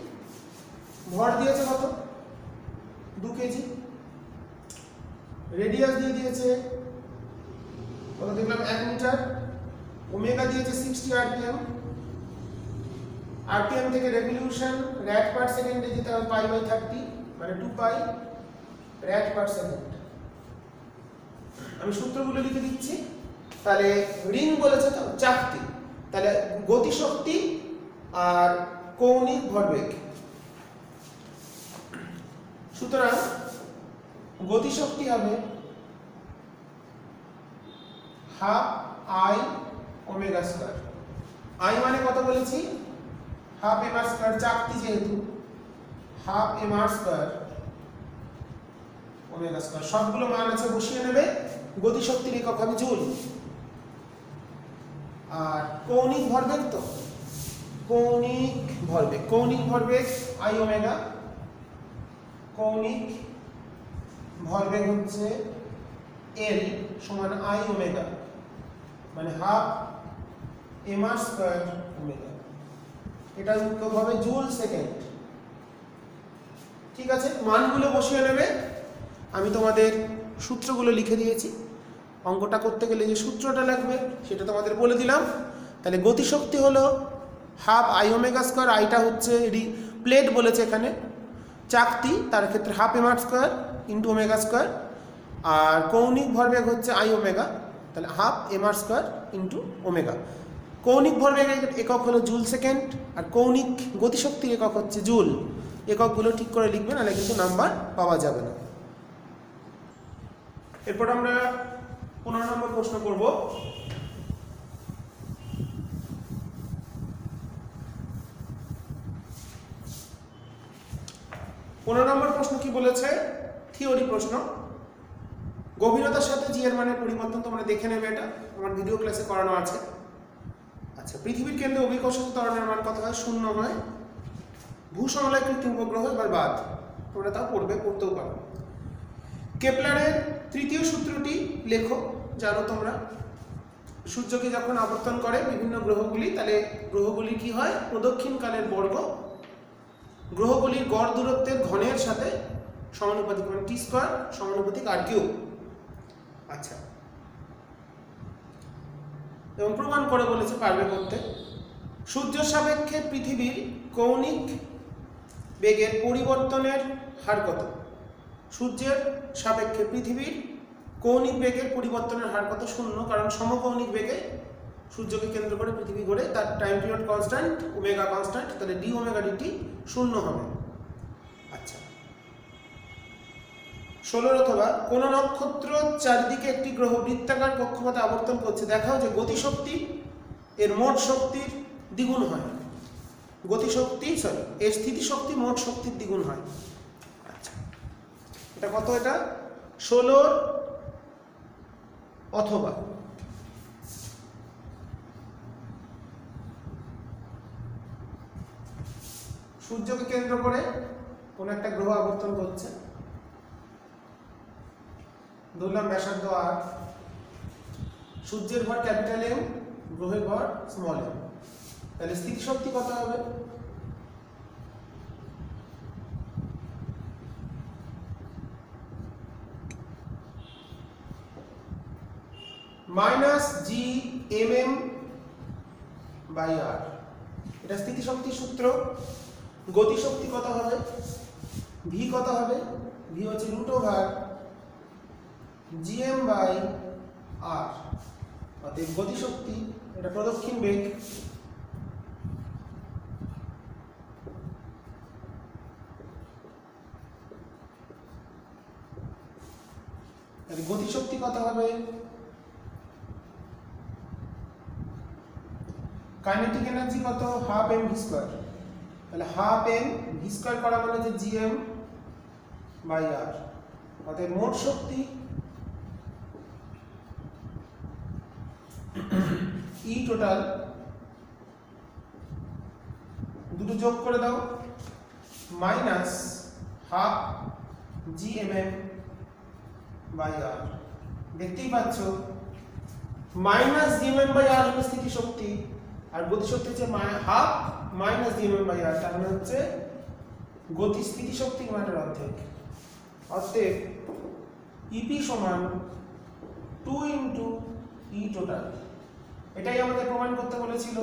ভর দিয়েছে কত 2 কেজি, রেডিয়াস দিয়ে দিয়েছে কত দেখলাম 1 মিটার, ওমেগা দিয়েছে 60 আরপিএম, আরপিএম থেকে রেভলিউশন র‍্যাট পার সেকেন্ডে যেতে হবে π/30 মানে 2 পাই র‍্যাট পার সেকেন্ড। আমি সূত্রগুলো লিখে দিচ্ছি। তাহলে রিং বলেছে তো চাকতি, তাহলে গতিশক্তি আর কৌণিক ভরবেগ, সুতরাং গতিশক্তি হবে half I omega square. I মানে কত বলেছি হাফ এম আর স্কয়ার, চাকতি যেহেতু half M R square omega square. সবগুলো মান আছে বসিয়ে নেবে, গতিশক্তির একক হবে জুল। আর কৌণিক ভরবেগ তো কৌণিক ভরবেগ আই ওমেগা, কৌণিক ভরবেগ হচ্ছে এল সমান আই ওমেগা মানে half M R square omega, এটা একক হবে জুল সেকেন্ড। ঠিক আছে, মানগুলো বসিয়ে নেবে। আমি তোমাদের সূত্রগুলো লিখে দিয়েছি, অঙ্কটা করতে গেলে যে সূত্রটা লাগবে সেটা তোমাদের বলে দিলাম। তাহলে গতিশক্তি হলো হাফ আই ওমেগা স্কয়ার, আইটা হচ্ছে প্লেট বলেছে এখানে, চাকতি তার ক্ষেত্রে half M R square into omega square, আর কৌণিক ভরবেগ হচ্ছে আই ওমেগা, তাহলে half M R square into omega. কৌণিক ভরবেগের একক হলো জুল সেকেন্ড, আর কৌণিক গতিশক্তির একক হচ্ছে জুল। এককগুলো ঠিক করে লিখবে, নাহলে কিন্তু নাম্বার পাওয়া যাবে না। এরপর আমরা 15 নম্বর প্রশ্ন করব। প্রশ্ন কি বলেছে, থিওরি প্রশ্ন। গভীরতার সাথে জি এর মানের পরিবর্তন তোমরা দেখে নেবে, এটা আমার ভিডিও ক্লাসে করানো আছে। আচ্ছা, পৃথিবীর কেন্দ্রে অভিকর্ষজ ত্বরণের মান কত হয়? 0 নয়। ভূসমলয় কৃত্রিম উপগ্রহ এবার বাদ, তোমরা তাও পড়তেও পারো। কেপলারের তৃতীয় সূত্রটি লেখো, জানো তোমরা। সূর্যকে যখন আবর্তন করে বিভিন্ন গ্রহগুলি, তাহলে গ্রহগুলি কি হয়? প্রদক্ষিণ কালের বর্গ, গ্রহগুলির গড় দূরত্বের ঘনের সাথে সমানুপাতিক, মানে টি স্কয়ার সমানুপাতিক আর কিউব। আচ্ছা, এবং প্রমাণ করে বলেছে পারবে করতে। সূর্যের সাপেক্ষে পৃথিবীর কৌণিক বেগের পরিবর্তনের হার কত? সূর্যের সাপেক্ষে পৃথিবীর কৌণিক বেগের পরিবর্তনের হার কত? 0, কারণ সমকৌণিক বেগে সূর্যকে কেন্দ্র করে পৃথিবী ঘোরে, তার time period constant, omega constant, তাহলে ডি ওমেগা ডিটি 0 হবে। আচ্ছা, 16 অথবা কোন নক্ষত্র চারিদিকে একটি গ্রহ বৃত্তাকার কক্ষপথে আবর্তন করছে, দেখাও যে গতিশক্তি এর মোট শক্তির দ্বিগুণ হয়। এর স্থিতিশক্তি মোট শক্তির দ্বিগুণ হয়। আচ্ছা, এটা কত? এটা 16 অথবা সূর্যকে কেন্দ্র করে কোন একটা গ্রহ আবর্তন করছে, ধরলাম ব্যাসার্ধ আর, সূর্যের ভর ক্যাপিটাল এম, গ্রহের ভর স্মল এম, তাহলে স্থিতিশক্তি কত হবে? -G/m/r, এটা স্থিতিশক্তির সূত্র। গতিশক্তি কত হবে? ভি কত হবে? ভি হচ্ছে √Gm/r, অতএব গতিশক্তি, এটা প্রদক্ষিণ বেগ, কত হবে? কাইনেটিক এনার্জি কত? Half M V square. তাহলে হাফ এম ভি স্কয়ার করা মানে যে জিএম বাই আর, অর্থাৎ মোট শক্তি ই টোটাল, দুটো যোগ করে দাও, মাইনাস হাফ জিএমএম বাই আর। দেখতেই পাচ্ছ মাইনাস জিএমএম বাই আর হলো স্থিতি শক্তি, আর গতি শক্তি হচ্ছে হাফ মাইনাস জিএমএম বাই আর, তার মানে হচ্ছে গতি স্থিতি শক্তির মানের অর্ধেক। অতএব ইপি সমান 2 ইন্টু ই টোটাল। এটাই আমাদের প্রমাণ করতে বলেছিল,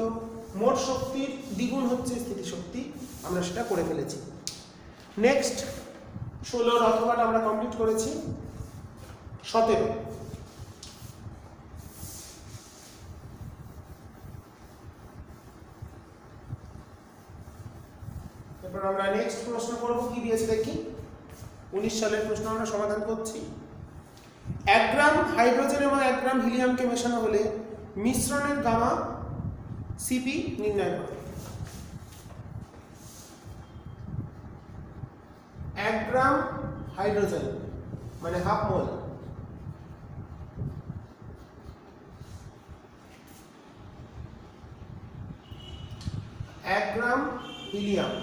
মোট শক্তির দ্বিগুণ হচ্ছে স্থিতি শক্তি, আমরা সেটা করে ফেলেছি। নেক্সট 16 অথবাটা আমরা কমপ্লিট করেছি। 17 এরপর আমরা নেক্সট প্রশ্ন করব, কি দিয়েছে দেখি। 19 সালের প্রশ্ন আমরা সমাধান করছি। 1 গ্রাম হাইড্রোজেন এবং 1 গ্রাম হিলিয়ামকে মেশানো হলে মিশ্রণের গামা সিপি নির্ণয় করো। 1 গ্রাম হাইড্রোজেন মানে হাফ মোল, 1 গ্রাম হিলিয়াম,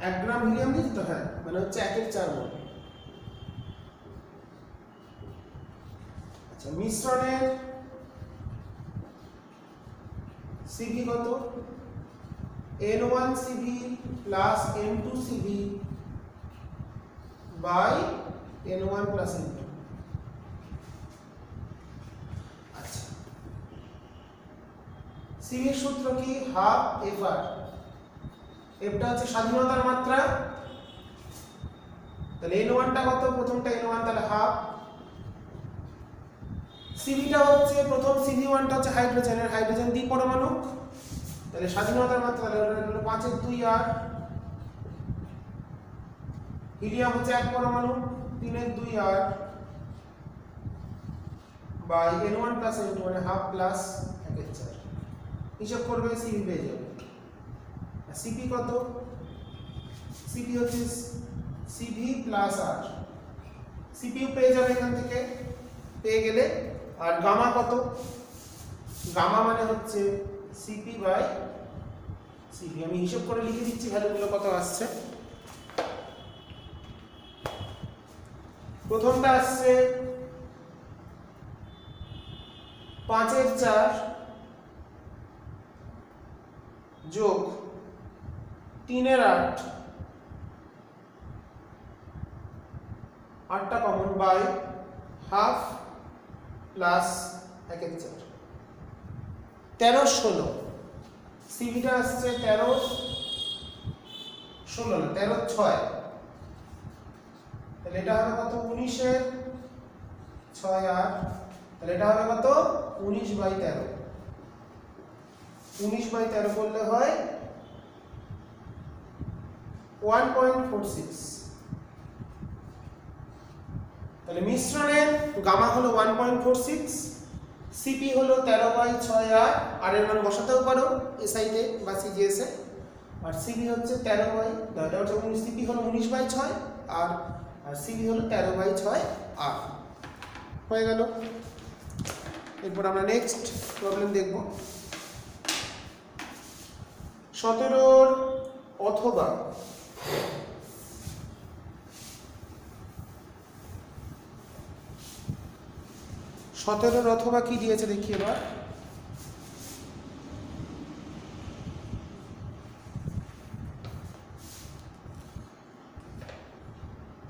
1 গ্রাম হিলিয়াম দিয়েছি তো, হ্যাঁ, মানে হচ্ছে 1/4 মোল। আচ্ছা, মিশ্রণের সিভি কত? N1CV plus N2CV by N1 plus N2। আচ্ছা, সিভির সূত্র কি? Half FR. এফটা হচ্ছে স্বাধীনতার মাত্রা, তাহলে N1টা কত? প্রথমটা N1, তাহলে হাফ। সিভিটা হচ্ছে প্রথম CV1টা হচ্ছে হাইড্রোজেনের, হাইড্রোজেন দ্বিপরমাণু, তাহলে স্বাধীনতার মাত্রা হলো 5/2 আর। হিলিয়াম হচ্ছে 1 পরমাণু, 3/2 আর বাই N1 প্লাস N2 মানে হাফ প্লাস 1/4। হিসাব করবে, সিভি পেয়ে যাবে। আর সিপি কত? সিপি হচ্ছে সিভি প্লাস আর, সিপিও পেয়ে যাবে এখান থেকে, পেয়ে গেলে। আর গামা কত? গামা মানে হচ্ছে সিপি বাই সিভি। আমি হিসাব করে লিখে দিচ্ছি ভ্যালুগুলো কত আসছে। প্রথমটা আসছে 5/4 যোগ 3/8, 8টা কমন বাই হাফ প্লাস 1/4, 13/16। সিভিটা আসছে 13/16 না 13/6, তাহলে এটা হবে কত? 19/6 আর, তাহলে এটা হবে কত? 19/13। 19/13 করলে হয় 1.46। তাহলে মিশ্রণের গামা হলো 1.46, সিপি হলো 13/6 আর, আর এর মান বসাতেও পারো এসআইতে বা সিজিএস এ। আর সিবি হচ্ছে 13/, সিপি হলো 19/6 আর সিবি হলো 13/6 আর। হয়ে গেল। এরপর আমরা নেক্সট প্রবলেম দেখব। 17 অথবা কি দিয়েছে দেখি এবার।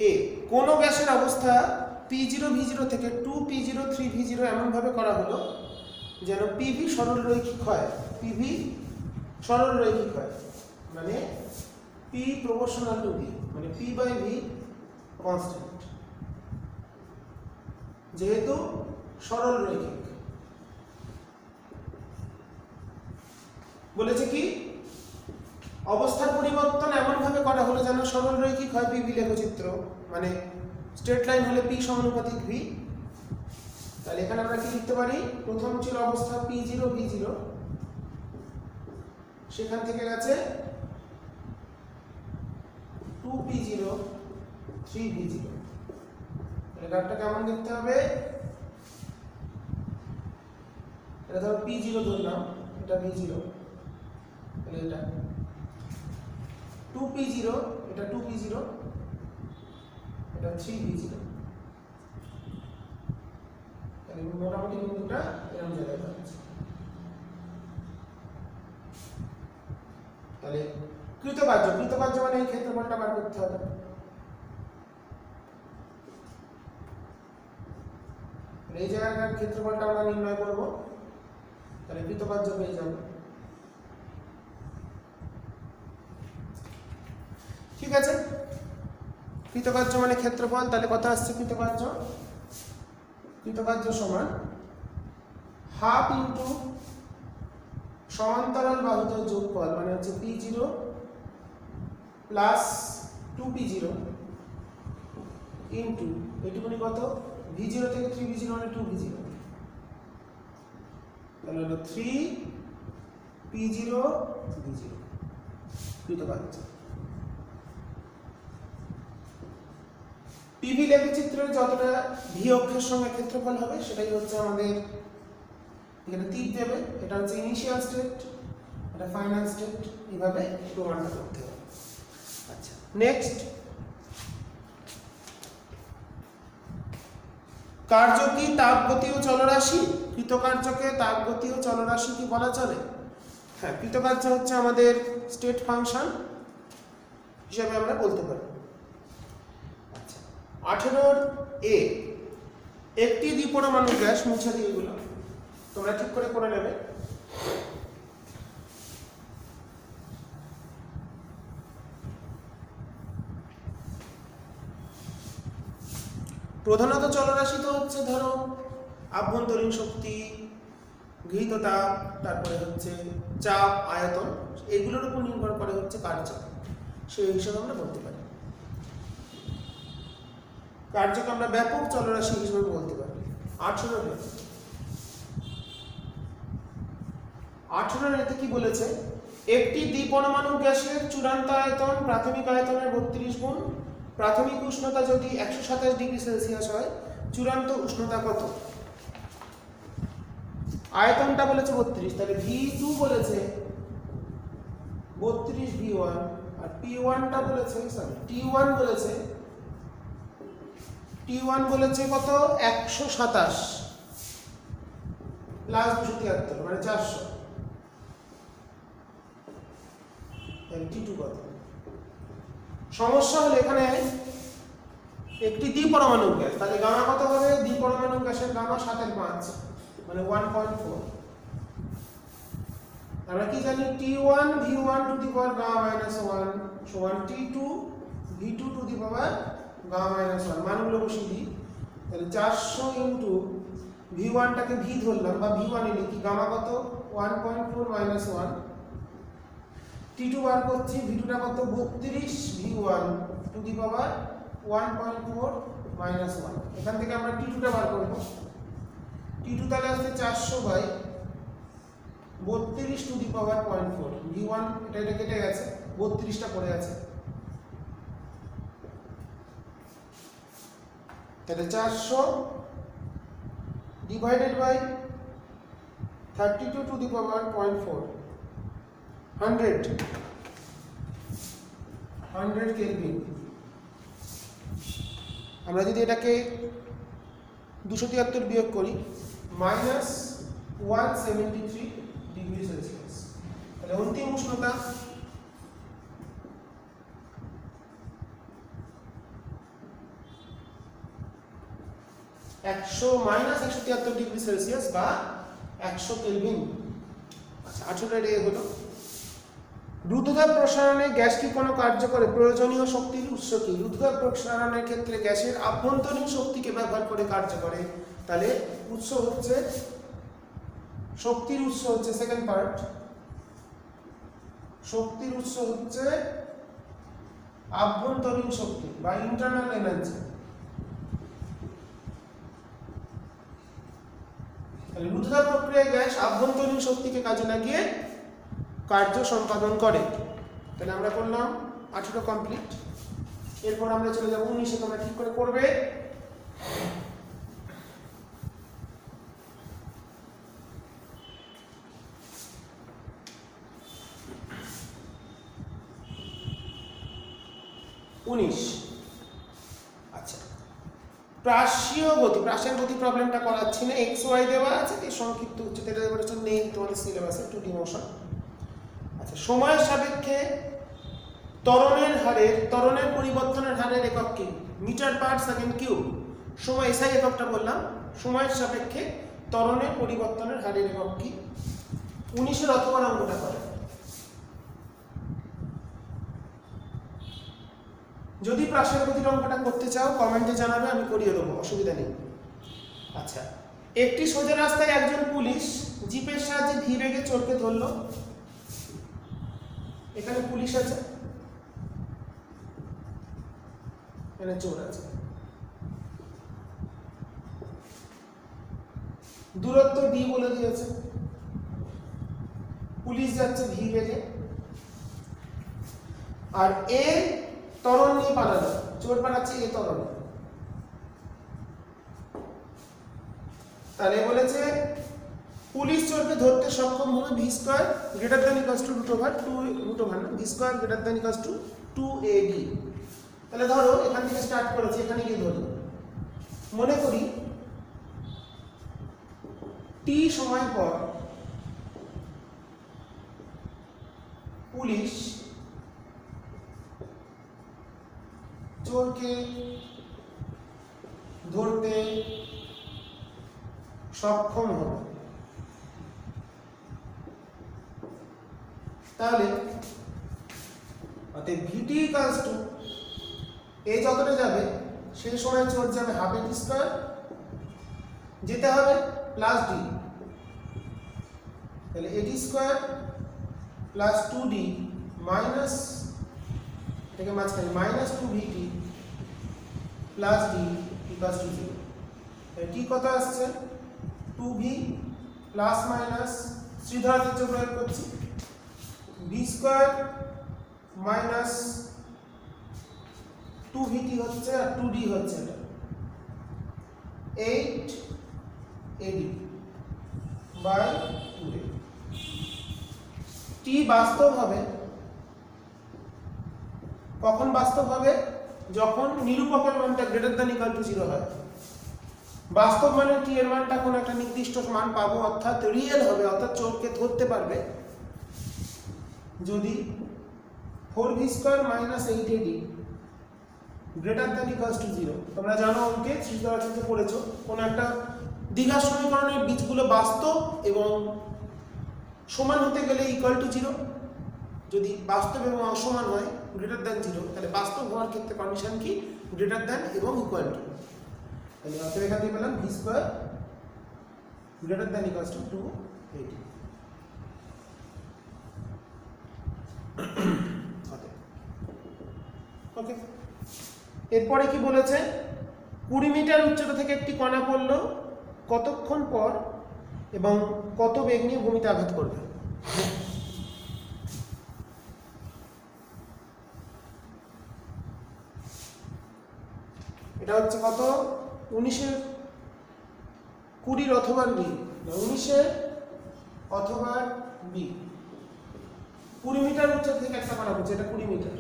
এ কোন গ্যাসের অবস্থা P0 V0 থেকে 2P0 3V0 এমন ভাবে করা হলো যেন PV সরলরৈখিক হয়। PV সরলরৈখিক হয় মানে P proportional to V, মানে P/V কনস্ট্যান্ট, যেহেতু সরলরৈখিক। বলেছে কি অবস্থার পরিবর্তন এমন ভাবে করা হলো যেন সরলরৈখিক হয় PV লেখচিত্র, মানে স্ট্রেট লাইন হলে P সমানুপাতিক V, তাহলে এখানে আমরা কি লিখতে পারি, প্রথম ছিল অবস্থা P0 V0, সেখান থেকে গেছে 2P0 3V0। তাহলে গ্রাফটা কেমন দেখতে হবে, এটা ধরো P0 ধরলাম, এটা V0, তাহলে এটা 2P0, এটা 2P0, এটা 3V0। তাহলে মোটামুটি বিন্দুটা এরকম জায়গায় পাচ্ছি। তাহলে কৃতকার্য মানে এই ক্ষেত্রফলটা বার করতে হবে। এই জায়গার ক্ষেত্রফলটা আমরা নির্ণয় করব, তাহলে কৃতকার্য পেয়ে যাব। ঠিক আছে, কৃতকার্য মানে ক্ষেত্রফল, তাহলে কথা আসছে কৃতকার্য সমান হাফ ইন্টু সমান্তরাল বাহুদের যোগফল, মানে হচ্ছে P0 প্লাস 2P0 ইন্টু এটুকুনি কত, V0 থেকে 3V0 মানে 2V0, তাহলে হলো 3P0 V0 কৃতকার্য। পিভি লেখচিত্রের যতটা ভি অক্ষের সঙ্গে ক্ষেত্রফল হবে সেটাই হচ্ছে আমাদের এখানে তীর দেবে, এটা হচ্ছে ইনিশিয়াল স্টেট, এটা ফাইনাল স্টেট, এইভাবে প্রমাণটা করতে হবে। আচ্ছা, নেক্সট, কার্য কি তাপগতীয় চলরাশি? কৃতকার্যকে তাপগতীয় চলরাশি কি বলা চলে? হ্যাঁ, কৃতকার্য হচ্ছে আমাদের স্টেট ফাংশন হিসাবে আমরা বলতে পারি। 18 এ একটি দ্বিপরমাণু গ্যাস, মুছে দিয়ে এগুলো তোমরা ঠিক করে নেবে। প্রধানত চলরাশি তো হচ্ছে ধরো আভ্যন্তরীণ শক্তি, গৃহীত তাপ, তারপরে হচ্ছে চাপ, আয়তন, এগুলোর উপর নির্ভর করে হচ্ছে কার্য, সেই হিসাবে আমরা বলতে পারি। কার্যকে আমরা ব্যাপক চলরাশি হিসেবে বলতে পারি। 18 এতে কি বলেছে, একটি দ্বিপরমাণু গ্যাসের চূড়ান্ত আয়তন প্রাথমিক আয়তনের 32 গুণ, প্রাথমিক উষ্ণতা যদি 127 ডিগ্রি সেলসিয়াস হয়, চূড়ান্ত উষ্ণতা কত? আয়তনটা বলেছে 32, তাহলে V2 বলেছে 32 V1, আর P1টা বলেছে, সরি T1 বলেছে কত, 127 প্লাস 273 মানে 400। T2 কত? সমস্যা হলো এখানে একটি দ্বিপরমাণু গ্যাস, তাহলে গামা কত হবে? দ্বিপরমাণু গ্যাসের গামা 7/5 মানে 1.4। আমরা কি জানি, T1 V1 to the power gamma minus 1 সমান T2 V2 to the power gamma minus 1, মানগুলো বসিয়ে দিই। তাহলে 400 ইন্টু V1টাকে V ধরলাম বা V1 এ লিখি, গামা কত 1.4 মাইনাস 1, T2 বার করছি, V2টা কত 32 V1 to the power 1.4 minus 1। এখান থেকে আমরা T2টা বার করব, T2 তাহলে আসছে 400 by 32 to the power 0.4, V1 এটা কেটে গেছে, 32টা পড়ে আছে, তাহলে 400 divided by 32 to the power 0.4, 100 kelvin. আমরা যদি এটাকে 273 বিয়োগ করি, মাইনাস 173 ডিগ্রি সেলসিয়াস, তাহলে অন্তিম উষ্ণতা -173 ডিগ্রি সেলসিয়াস বা 100 কেলভিন। আচ্ছা, 18 এ হলো রুদ্ধতাপ প্রসারণে গ্যাস কি কোনো কার্য করে? প্রয়োজনীয় শক্তির উৎস কি? রুদ্ধতাপ প্রসারণের ক্ষেত্রে গ্যাসের আভ্যন্তরীণ শক্তিকে ব্যবহার করে কার্য করে, তাহলে উৎস হচ্ছে, শক্তির উৎস হচ্ছে সেকেন্ড পার্ট, শক্তির উৎস হচ্ছে আভ্যন্তরীণ শক্তি বা ইন্টারনাল এনার্জি। তাহলে রুদ্ধতাপ প্রক্রিয়ায় গ্যাস আভ্যন্তরীণ শক্তিকে কাজে লাগিয়ে কার্য সম্পাদন করে। তাহলে আমরা করলাম 18 কমপ্লিট। এরপর আমরা চলে যাব 19-এ, তোমরা ঠিক করে করবে। আচ্ছা, প্রাসীয় গতি প্রবলেমটা করাচ্ছি না, এক্স ওয়াই দেওয়া আছে, এর সংক্ষিপ্ত উচ্চতা এটা দেওয়া নেই তোমাদের সিলেবাসে, 2D মোশন। আচ্ছা, সময়ের সাপেক্ষে ত্বরণের পরিবর্তনের হারের একক কি? Metre per second cube. সময় এসআই এককটা বললাম, সময়ের সাপেক্ষে ত্বরণের পরিবর্তনের হারের একক কি? 19-এর অথবা অঙ্কটা করে। যদি প্রাসের গতির অঙ্কটা করতে চাও কমেন্টে জানাবে, আমি করিয়ে দেবো, অসুবিধা নেই। আচ্ছা, একটি সোজা রাস্তায় একজন পুলিশ জিপের সাহায্যে ধী বেগে চোরকে ধরলো। এখানে পুলিশ আছে, এখানে চোর আছে, দূরত্ব ডি বলে দিয়েছে, পুলিশ যাচ্ছে ধী বেগে, আর এ ত্বরণ নিয়ে পালালো, চোর পালাচ্ছে এ ত্বরণ। তাহলে বলেছে পুলিশ চোরকে ধরতে সক্ষম হবে v square greater than equals to root over না, v square greater than equals to 2ab। তাহলে ধরো এখান থেকে স্টার্ট করেছি, এখানে গিয়ে ধরি, মনে করি টি সময় পর পুলিশ চোরকে ধরতে সক্ষম হবে। তাহলে অতএব ভিটি ইকুয়ালস টু এ যতটা যাবে সেই সময় চোর যাবে হাফ এটি স্কয়ার, যেতে হবে প্লাস ডি, তাহলে এটি স্কয়ার প্লাস 2d মাইনাস এটাকে মাঝখানে minus 2vt plus d equals to 0। তাহলে টি কত আসছে? 2v প্লাস মাইনাস শ্রীধরাচার্য প্রয়োগ করছি, v স্কয়ার মাইনাস 2vt হচ্ছে আর 2d হচ্ছে এটা 8ad বাই 2a। টি বাস্তব হবে কখন? বাস্তব হবে যখন নিরূপকের মানটা গ্রেটার দ্যান ইকুয়াল টু 0 হয়। বাস্তব মানে টি এর মানটা কোনো একটা নির্দিষ্ট মান পাবো, অর্থাৎ রিয়েল হবে, অর্থাৎ চোরকে ধরতে পারবে যদি 4v square minus 8ad greater than equals two 0। তোমরা জানো অঙ্কে শ্রীধরাচার্য পড়েছো, কোনো একটা দ্বিঘাত সমীকরণের বীজগুলো বাস্তব এবং সমান হতে গেলে ইকুয়াল টু 0, যদি বাস্তব এবং অসমান হয় গ্রেটার দ্যান 0, তাহলে বাস্তব হওয়ার ক্ষেত্রে কন্ডিশন কি? গ্রেটার দ্যান এবং ইকুয়াল টু। তাহলে অতএব এখান থেকে পেলাম V square greater than equals two 2ad। ওকে, এরপরে কি বলেছে? 20 মিটার উচ্চতা থেকে একটি কণা পড়ল, কতক্ষণ পর এবং কত বেগ নিয়ে ভূমিতে আঘাত করবে? এটা হচ্ছে কত? 19-এর 20 অথবা বি, 19-এর অথবা বি। 20 মিটার উচ্চতা থেকে একটা কণা পড়ছে, এটা 20 মিটার।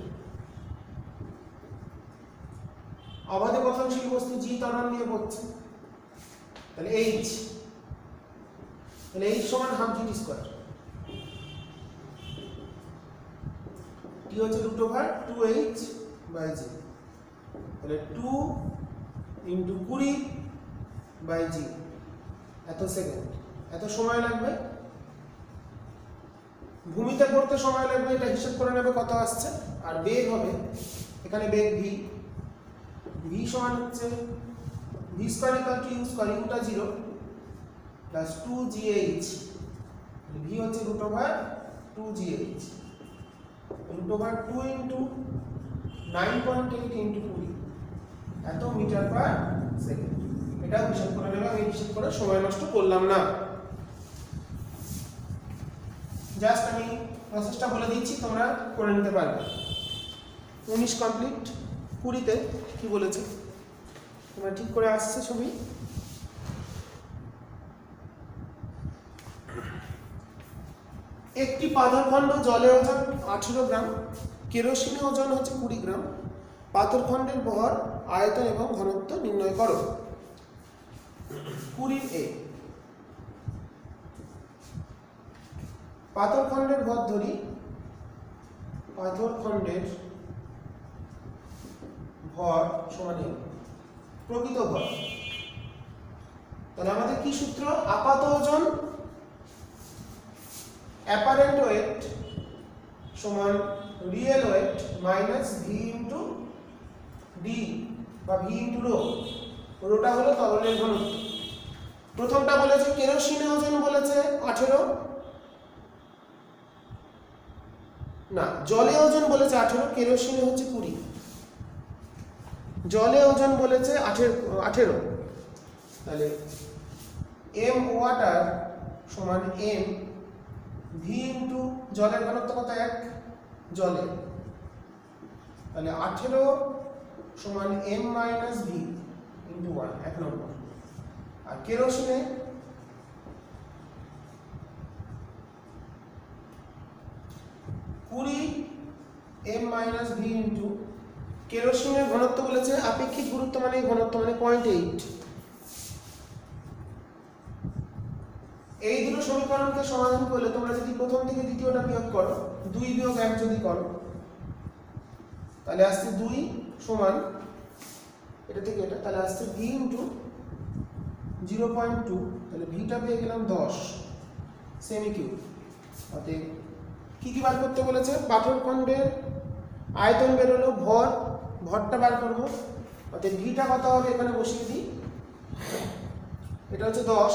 অবাধে পতনশীল বস্তু জি ত্বরণ নিয়ে পড়ছে, তাহলে এইচ, তাহলে এইচ সমান হাফ জি স্কয়ার, টি হচ্ছে রুট ওভার 2h বাই জি, তাহলে 2 ইন্টু 20 বাই জি, এত সেকেন্ড, এত সময় লাগবে। ভূমিতে পড়তে সময় লাগবে, এটা হিসাব করে নেবে কত আসছে। আর বেগ হবে, এখানে বেগ ভি, ভি সমান হচ্ছে v square equal to u square, ইউটা 0 প্লাস 2gh, ভি হচ্ছে root over 2gh, root over 2 into 9.8 into 20, এত মিটার পার সেকেন্ড। এটাও হিসাব করে নেবে, আমি হিসাব করে সময় নষ্ট করলাম না। জাস্ট আমি প্রসেসটা বলে দিচ্ছি, তোমরা করে নিতে পারবে। 19 কমপ্লিট। 20তে কি বলেছে তোমরা ঠিক করে আসছে ছবি। একটি পাথরখণ্ড জলে ওজন 18 গ্রাম, কেরোসিনের ওজন হচ্ছে 20 গ্রাম। পাথরখণ্ডের ভর, আয়তন এবং ঘনত্ব নির্ণয় করো। 20A পাথরখণ্ডের ভর ধরি, পাথরখণ্ডের ভর সমান প্রকৃত ভর। তাহলে আমাদের কি সূত্র? আপাত ওজন অ্যাপারেন্ট ওয়েট সমান real weight minus V into D বা ভি ইন্টু রো। রোটা হলো তরলের ঘনত্ব। প্রথমটা বলেছে কেরোসিনের ওজন বলেছে 18, না জলে ওজন বলেছে 18, কেরোসিনে হচ্ছে 20। জলে ওজন বলেছে 18। তাহলে এম ওয়াটার সমান এম ভি ইন্টু জলের ঘনত্ব কত? 1 জলে। তাহলে 18 সমান এম মাইনাস ভি ইন্টু 1, 1 নম্বর। আর কেরোসিনে এম মাইনাস ভি ইন্টু কেরোসিনের ঘনত্ব বলেছে আপেক্ষিক গুরুত্ব মানে ঘনত্ব মানে 0.8। এই দুটো সমীকরণকে সমাধান করলে তোমরা যদি প্রথম থেকে দ্বিতীয়টা বিয়োগ করো, 2 বিয়োগ 1 যদি করো, তাহলে আসছে 2 সমান এটা থেকে এটা, তাহলে আসছে ভি ইন্টু 0.2। তাহলে ভিটা পেয়ে গেলাম 10 সেমি কিউব। অতএব কি কি বার করতে বলেছে? পাথরখণ্ডের আয়তন বেরোলো, ভরটা বার করবো। অতএব ভিটা কত হবে এখানে বসিয়ে দিই, এটা হচ্ছে 10।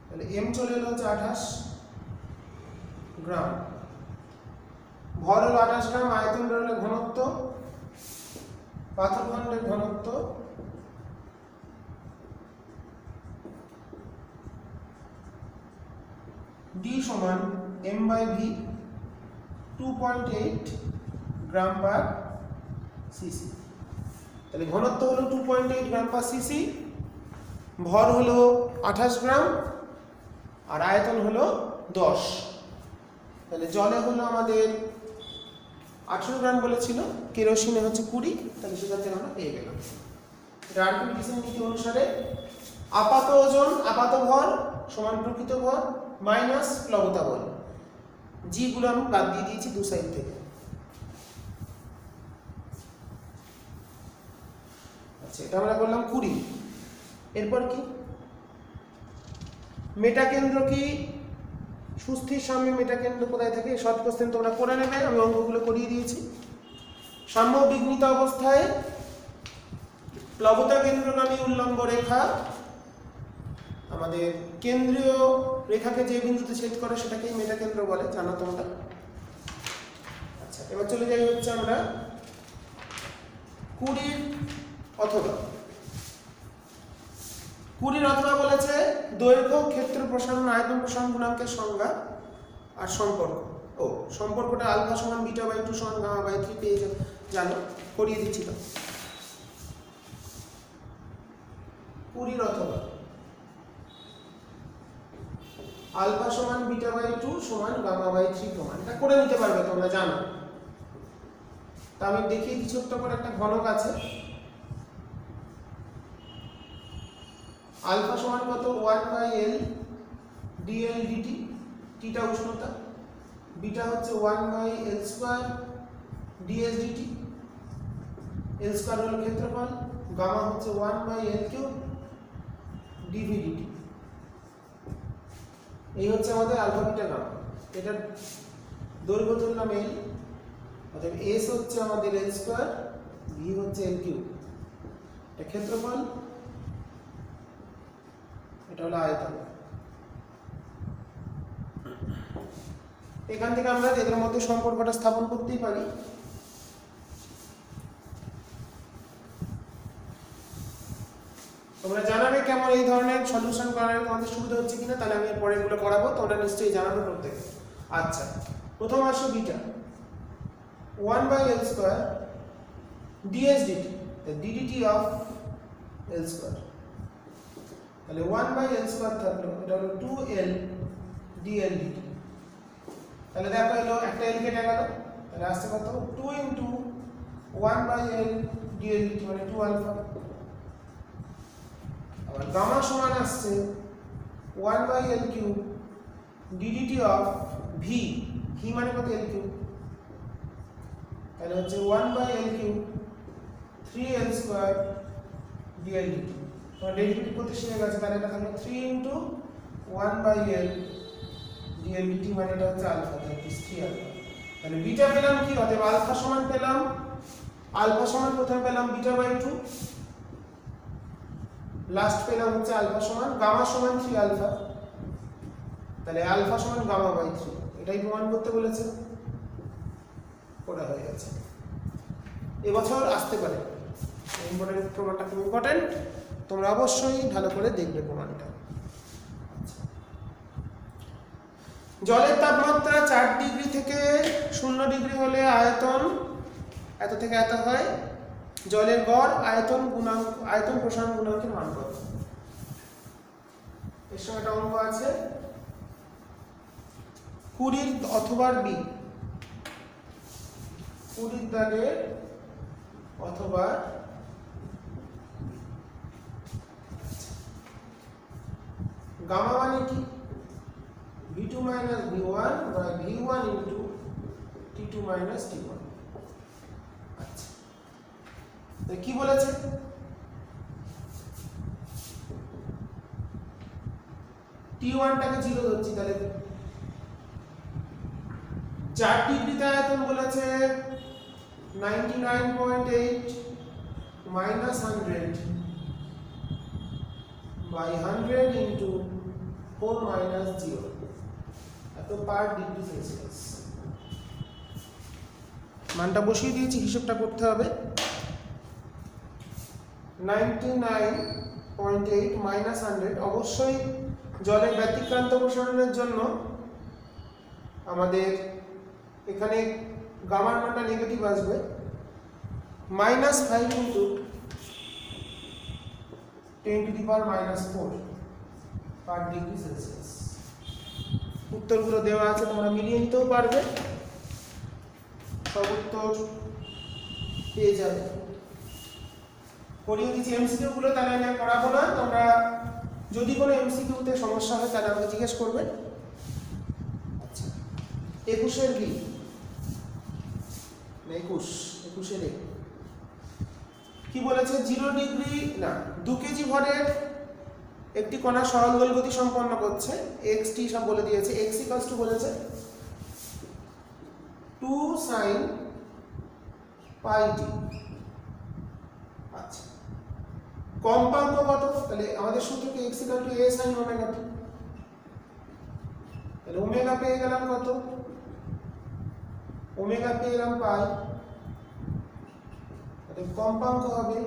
তাহলে এম চলে এলো হচ্ছে 28 গ্রাম, ভর হলো 28 গ্রাম, আয়তন বেরোলো ঘনত্ব, পাথরখণ্ডের ঘনত্ব ডি সমান M by V 2.8 gram per CC. তাহলে ঘনত্ব হলো 2.8 গ্রাম পার সিসি, ভর হলো 28 গ্রাম, আর আয়তন হলো 10। তাহলে জলে হলো আমাদের 18 গ্রাম বলেছিল, কেরোসিনে হচ্ছে 20। তাহলে সেটা থেকে আমরা পেয়ে গেলাম। এটা আর্কিমিডিসের নীতি অনুসারে আপাত ওজন আপাত ভর সমান প্রকৃত ভর মাইনাস প্লবতা বল। জি গুলো আমি বাদ দিয়ে দিয়েছি দু সাইড থেকে। আচ্ছা, এটা আমরা বললাম 20। এরপর কি? মেটাকেন্দ্র কি? সুস্থির সাম্য মেটাকেন্দ্র কোথায় থাকে? শর্ট কোশ্চেন তোমরা করে নেবে, আমি অঙ্কগুলো করিয়ে দিয়েছি। সাম্য বিঘ্নিত অবস্থায় প্লবতা কেন্দ্রগামী উল্লম্ব রেখা আমাদের কেন্দ্রীয় রেখাকে যে বিন্দুতে ছেদ করে সেটাকেই মেটাকেন্দ্র বলে, জানো তোমরা। আচ্ছা, এবার চলে যাই হচ্ছে আমরা 20 অথবা বলেছে দৈর্ঘ্য, ক্ষেত্র প্রসারণ, আয়তন প্রসারণ গুণাঙ্কের সংজ্ঞা আর সম্পর্ক। সম্পর্কটা আলফা সমান বিটা বাই 2 সমান গামা বাই 3 পেয়ে জানো, করিয়ে দিচ্ছি। তো 20 অথবা আলফা সমান বিটা বাই 2 সমান গামা বাই 3 প্রমাণ, এটা করে নিতে পারবে তোমরা, জানো। তা আমি দেখিয়ে দিচ্ছি। ছোট্ট করে একটা ঘনক আছে, আলফা সমান কত? 1 বাই এল ডিএল ডিটি, টিটা উষ্ণতা, বিটা হচ্ছে 1 by L square DS DT, L square হলো ক্ষেত্রফল, গামা হচ্ছে 1 by L cube DV DT. এই হচ্ছে আমাদের আলফা বিটা গামা। এটার দৈর্ঘ্য ধরলাম এল, অর্থাৎ এস হচ্ছে আমাদের এল স্কয়ার, ভি হচ্ছে এল কিউব, এটা ক্ষেত্রফল, এটা হলো আয়তন। এখান থেকে আমরা এদের মধ্যে সম্পর্কটা স্থাপন করতেই পারি। তোমরা জানাবে কেমন এই ধরনের সলিউশন করার তোমাদের সুবিধা হচ্ছে কিনা, তাহলে আমি পরে এগুলো করাবো, তোমরা নিশ্চয়ই জানাবে প্রত্যেকে। আচ্ছা, প্রথম আসো beta 1/L² ds dt, ddt of L², তাহলে 1/L² থাকলো, এটা হলো 2L dL dt। তাহলে দেখো এলো একটা L কেটে গেল, তাহলে আসছে কত 2 × 1/L dL dt মানে 2 আলফা। আবার গামা সমান আসছে 1/L³ ddt of v, v মানে কত L3, তাহলে হচ্ছে 1/L³ 3L² dL dt। তোমরা ডেরিভেটিভ করতে শিখে গেছে, তাহলে এটা থাকলো 3 × 1/L dL dt মানে এটা হচ্ছে আলফা, তাহলে 3 আলফা। তাহলে বিটা পেলাম কি, অতএব আলফা সমান পেলাম, আলফা সমান প্রথমে পেলাম β/2, লাস্ট পেলাম হচ্ছে আলফা সমান গামা সমান 3 আলফা, তাহলে আলফা সমান গামা/3, এটাই প্রমাণ করতে বলেছে, ওটা হয়ে গেছে। এবছর আসতে পারে ইম্পর্টেন্ট, প্রমাণটা খুব ইম্পর্টেন্ট, তোমরা অবশ্যই ভালো করে দেখবে প্রমাণটা। জলের তাপমাত্রা 4 ডিগ্রি থেকে 0 ডিগ্রি হলে আয়তন এত থেকে এত হয়, জলের গড় আয়তন গুণাঙ্ক, আয়তন প্রসারণ গুণাঙ্কের মান কত? এর সঙ্গে একটা অঙ্ক আছে 20 অথবা বি, 20 দাগের অথবা গামা মানে কি, v2 - v1 বা v1 × t2 - t1। আচ্ছা, কি বলেছে, t1 টাকে 0 ধরছি, তাহলে 4 ডিগ্রিতে আয়তন বলেছে 99.8 - 100 by 100 × 4 - 0, এত পার ডিগ্রি সেলসিয়াস। মানটা বসিয়ে দিয়েছি, হিসাবটা করতে হবে। 99.8 - 100, অবশ্যই জলের ব্যতিক্রান্ত প্রসারণের জন্য আমাদের এখানে গামার মানটা নেগেটিভ আসবে, -5 × 10⁻⁻4 পার ডিগ্রি সেলসিয়াস। উত্তরগুলো দেওয়া আছে, তোমরা মিলিয়ে নিতেও পারবে, সব উত্তর পেয়ে যাবে। করিয়ে দিচ্ছি এমসিকিউ গুলো, তাহলে আমি করাবো না, তোমরা যদি কোনো এমসিকিউতে সমস্যা হয় তাহলে আমাকে জিজ্ঞেস করবে। আচ্ছা, 21-এর বি, 21-এর এ কি বলেছে, 0 ডিগ্রি না 2 কেজি ভরের একটি কণা সরল দোল গতি সম্পন্ন করছে, x t সব বলে দিয়েছে, x = বলেছে 2 sin πt। আচ্ছা, কম্পাঙ্ক কত, তাহলে আমাদের সূত্র কি x = a sin ωt, তাহলে ওমেগা পেয়ে গেলাম কত, ওমেগা পেয়ে গেলাম পাই, তাহলে কম্পাঙ্ক হবে,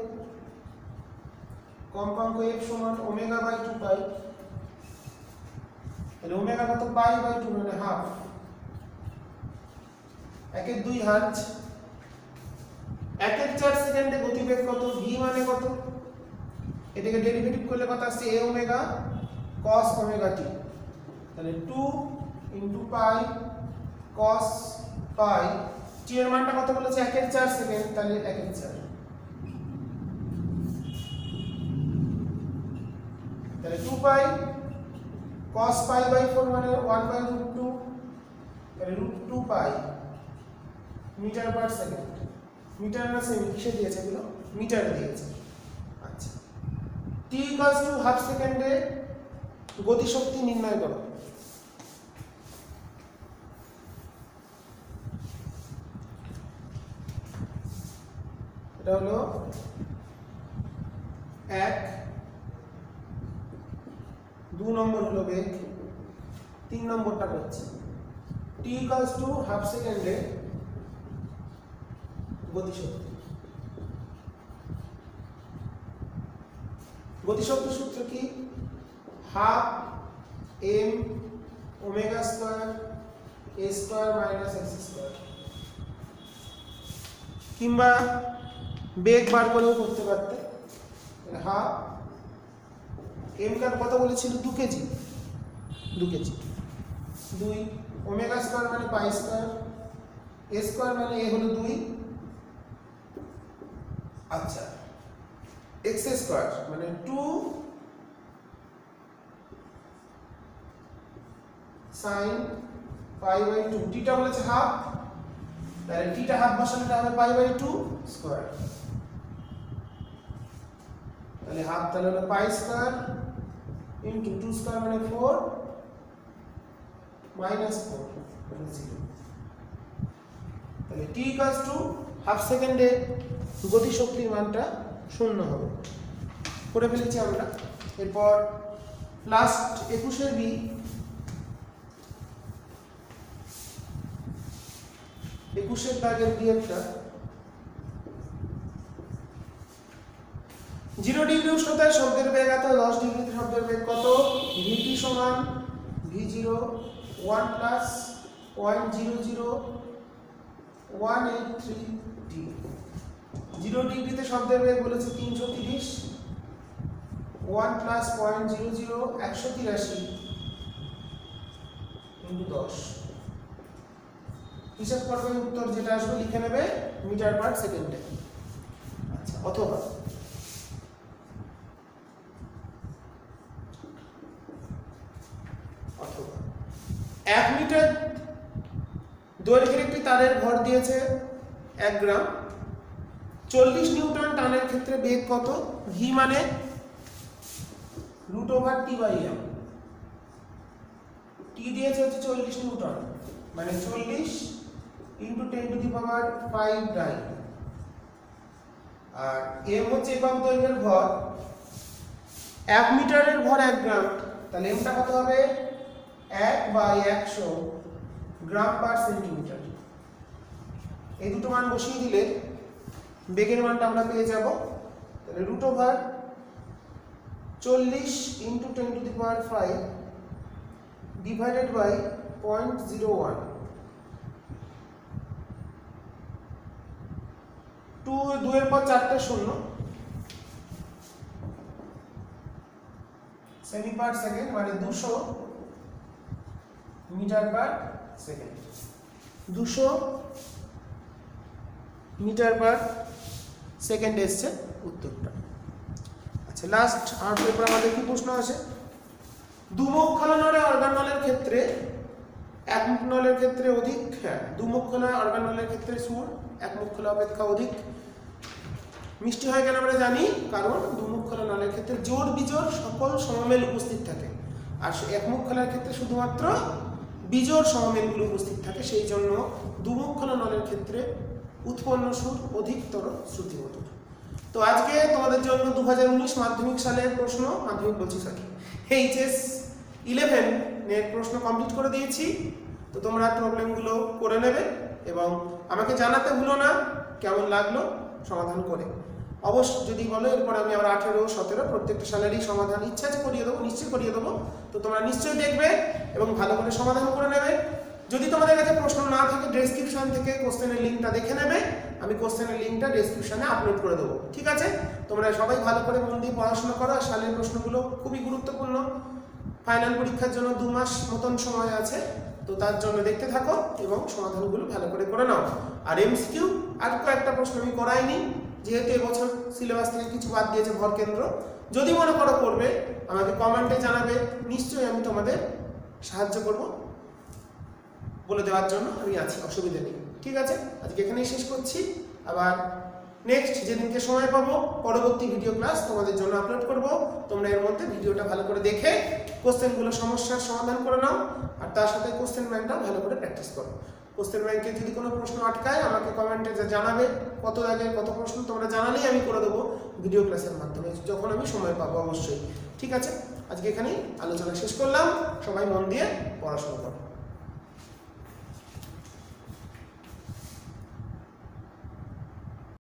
কম্পাঙ্ক f সমান ω/2 পাই, তাহলে ওমেগা কত, π/2 মানে হাফ, 1/2 হার্জ, 1/4 সেকেন্ডে গতিবেগ কত, v মানে কত, এটাকে ডেরিভেটিভ করলে কত আসছে, a ω cos ωt, তাহলে 2 × π cos π, t এর মানটা কত বলেছে, 1/4 সেকেন্ড, তাহলে 1/4, তাহলে 2π cos π/4 মানে 1/√2, তাহলে √2π মিটার পার সেকেন্ড, মিটার না সেমি, কিসে দিয়েছে এগুলো, মিটারে দিয়েছে। আচ্ছা, t = হাফ সেকেন্ডে গতিশক্তি নির্ণয় করো। এটা হলো 1, 2 নম্বর হলো বেগ, 3 নম্বরটা হচ্ছে t = হাফ সেকেন্ডে গতিশক্তি। গতিশক্তির সূত্র কি? হাফ এম ওমেগা স্কয়ার এ স্কয়ার মাইনাস এক্স স্কয়ার। কিংবা বেগ বার করেও করতে পারতে। হাফ এম কার কত বলেছিল? 2 কেজি, 2 কেজি। 2 ওমেগা স্কয়ার মানে পাই স্কয়ার, এ স্কয়ার মানে এ হলো 2। আচ্ছা, এক্স স্কয়ার মানে 2 sin পাই বাই 2। টিটা বলেছে হাফ, তাহলে টিটা হাফ বসালে এটা হবে পাই বাই 2 স্কয়ার। তাহলে হাফ তাহলে হলো পাই স্কয়ার ইনটু 2 স্কয়ার মানে 4 মাইনাস 4 মানে 0। তাহলে t ইকুয়ালস টু হাফ সেকেন্ডে গতিশক্তির মানটা 0 হবে। করে ফেলেছি আমরা। এরপর লাস্ট 21 বি, 21 দাগের বি একটা 0 ডিগ্রি উষ্ণতায় শব্দের বেগ এত, 10 ডিগ্রিতে শব্দের বেগ কত? vt সমান v0 1 প্লাস 0.00183 t। 0 ডিগ্রিতে শব্দের বেগ বলেছে 330, 1 প্লাস 0.00 183 × 10। হিসাব করবে, উত্তর যেটা আসবে লিখে নেবে মিটার পার সেকেন্ডে। আচ্ছা, অথবা 1 মিটার দৈর্ঘ্যের একটি তারের ভর দিয়েছে 1 গ্রাম, 40 নিউটন টানের ক্ষেত্রে বেগ কত? ভি মানে √T/m। টি দিয়েছে হচ্ছে 40 নিউটন, মানে 40 × 10⁵ ডাই। আর এম হচ্ছে একক দৈর্ঘ্যের ভর। 1 মিটারের ভর 1 গ্রাম, তাহলে এমটা কত হবে? 1/100 গ্রাম পার সেন্টিমিটার। এই দুটো মান বসিয়ে দিলে বেগের মানটা আমরা পেয়ে যাব। তাহলে √40 × 10⁵ ডিভাইডেড বাই 0.01। 2 এর পর 4টে শূন্য, সেমি পার সেকেন্ড মানে 200 metre per second. 200 metre per second এসছে উত্তরটা। আচ্ছা, লাস্ট আর পেপার আমাদের কি প্রশ্ন আছে? দুমুখ খোলা নলে অর্গানলের ক্ষেত্রে, একমুখ নলের ক্ষেত্রে অধিক, হ্যাঁ দুমুখ খোলা অর্গানলের ক্ষেত্রে সুর, একমুখ খোলা অপেক্ষা অধিক মিষ্টি হয় কেন আমরা জানি, কারণ দুমুখ খোলা নলের ক্ষেত্রে জোড় বিজোড় সকল সমমেল উপস্থিত থাকে, আর একমুখ খোলার ক্ষেত্রে শুধুমাত্র বিজোড় সমমেলগুলো উপস্থিত থাকে। সেই জন্য দুমুখ খোলা নলের ক্ষেত্রে উৎপন্ন সুর অধিকতর শ্রুতিমধুর। তো আজকে তোমাদের জন্য 2019 মাধ্যমিক সালের প্রশ্ন, মাধ্যমিক বলছি সরি, HS 11 এর প্রশ্ন কমপ্লিট করে দিয়েছি। তো তোমরা প্রবলেমগুলো করে নেবে এবং আমাকে জানাতে ভুলো না কেমন লাগলো সমাধান করে। অবশ্য যদি বলো এরপর আমি আবার 18, 17 প্রত্যেকটা সালেরই সমাধান ইচ্ছা আছে করিয়ে দেবো, নিশ্চয়ই করিয়ে দেবো। তো তোমরা নিশ্চয়ই দেখবে এবং ভালো করে সমাধান করে নেবে। যদি তোমাদের কাছে প্রশ্ন না থাকে ডেসক্রিপশন থেকে কোশ্চেনের লিঙ্কটা দেখে নেবে, আমি কোশ্চেনের লিঙ্কটা ডেসক্রিপশনে আপলোড করে দেবো। ঠিক আছে, তোমরা সবাই ভালো করে মন দিয়ে পড়াশোনা করো। আর সালের প্রশ্নগুলো খুবই গুরুত্বপূর্ণ, ফাইনাল পরীক্ষার জন্য 2 মাস মতন সময় আছে। তো তার জন্য দেখতে থাকো এবং সমাধানগুলো ভালো করে করে নাও। আর এমসিকিউ আর কয়েকটা প্রশ্ন আমি করাইনি, যেহেতু এবছর সিলেবাস থেকে কিছু বাদ দিয়েছে ভর কেন্দ্র। যদি মনে করো করবে আমাকে কমেন্টে জানাবে, নিশ্চয়ই আমি তোমাদের সাহায্য করব, বলে দেওয়ার জন্য আমি আছি, অসুবিধা নেই। ঠিক আছে, আজকে এখানেই শেষ করছি। আবার নেক্সট যেদিনকে সময় পাবো পরবর্তী ভিডিও ক্লাস তোমাদের জন্য আপলোড করব। তোমরা এর মধ্যে ভিডিওটা ভালো করে দেখে কোশ্চেনগুলো সমস্যার সমাধান করে নাও, আর তার সাথে কোশ্চেন ব্যাংকটাও ভালো করে প্র্যাকটিস করো। কোশ্চেন ব্যাংকে যদি কোনো প্রশ্ন আটকায় আমাকে কমেন্টে জানাবে, কত আগে কত প্রশ্ন তোমরা জানালেই আমি করে দেবো ভিডিও ক্লাসের মাধ্যমে, যখন আমি সময় পাবো অবশ্যই। ঠিক আছে, আজকে এখানেই আলোচনা শেষ করলাম। সবাই মন দিয়ে পড়াশোনা করো।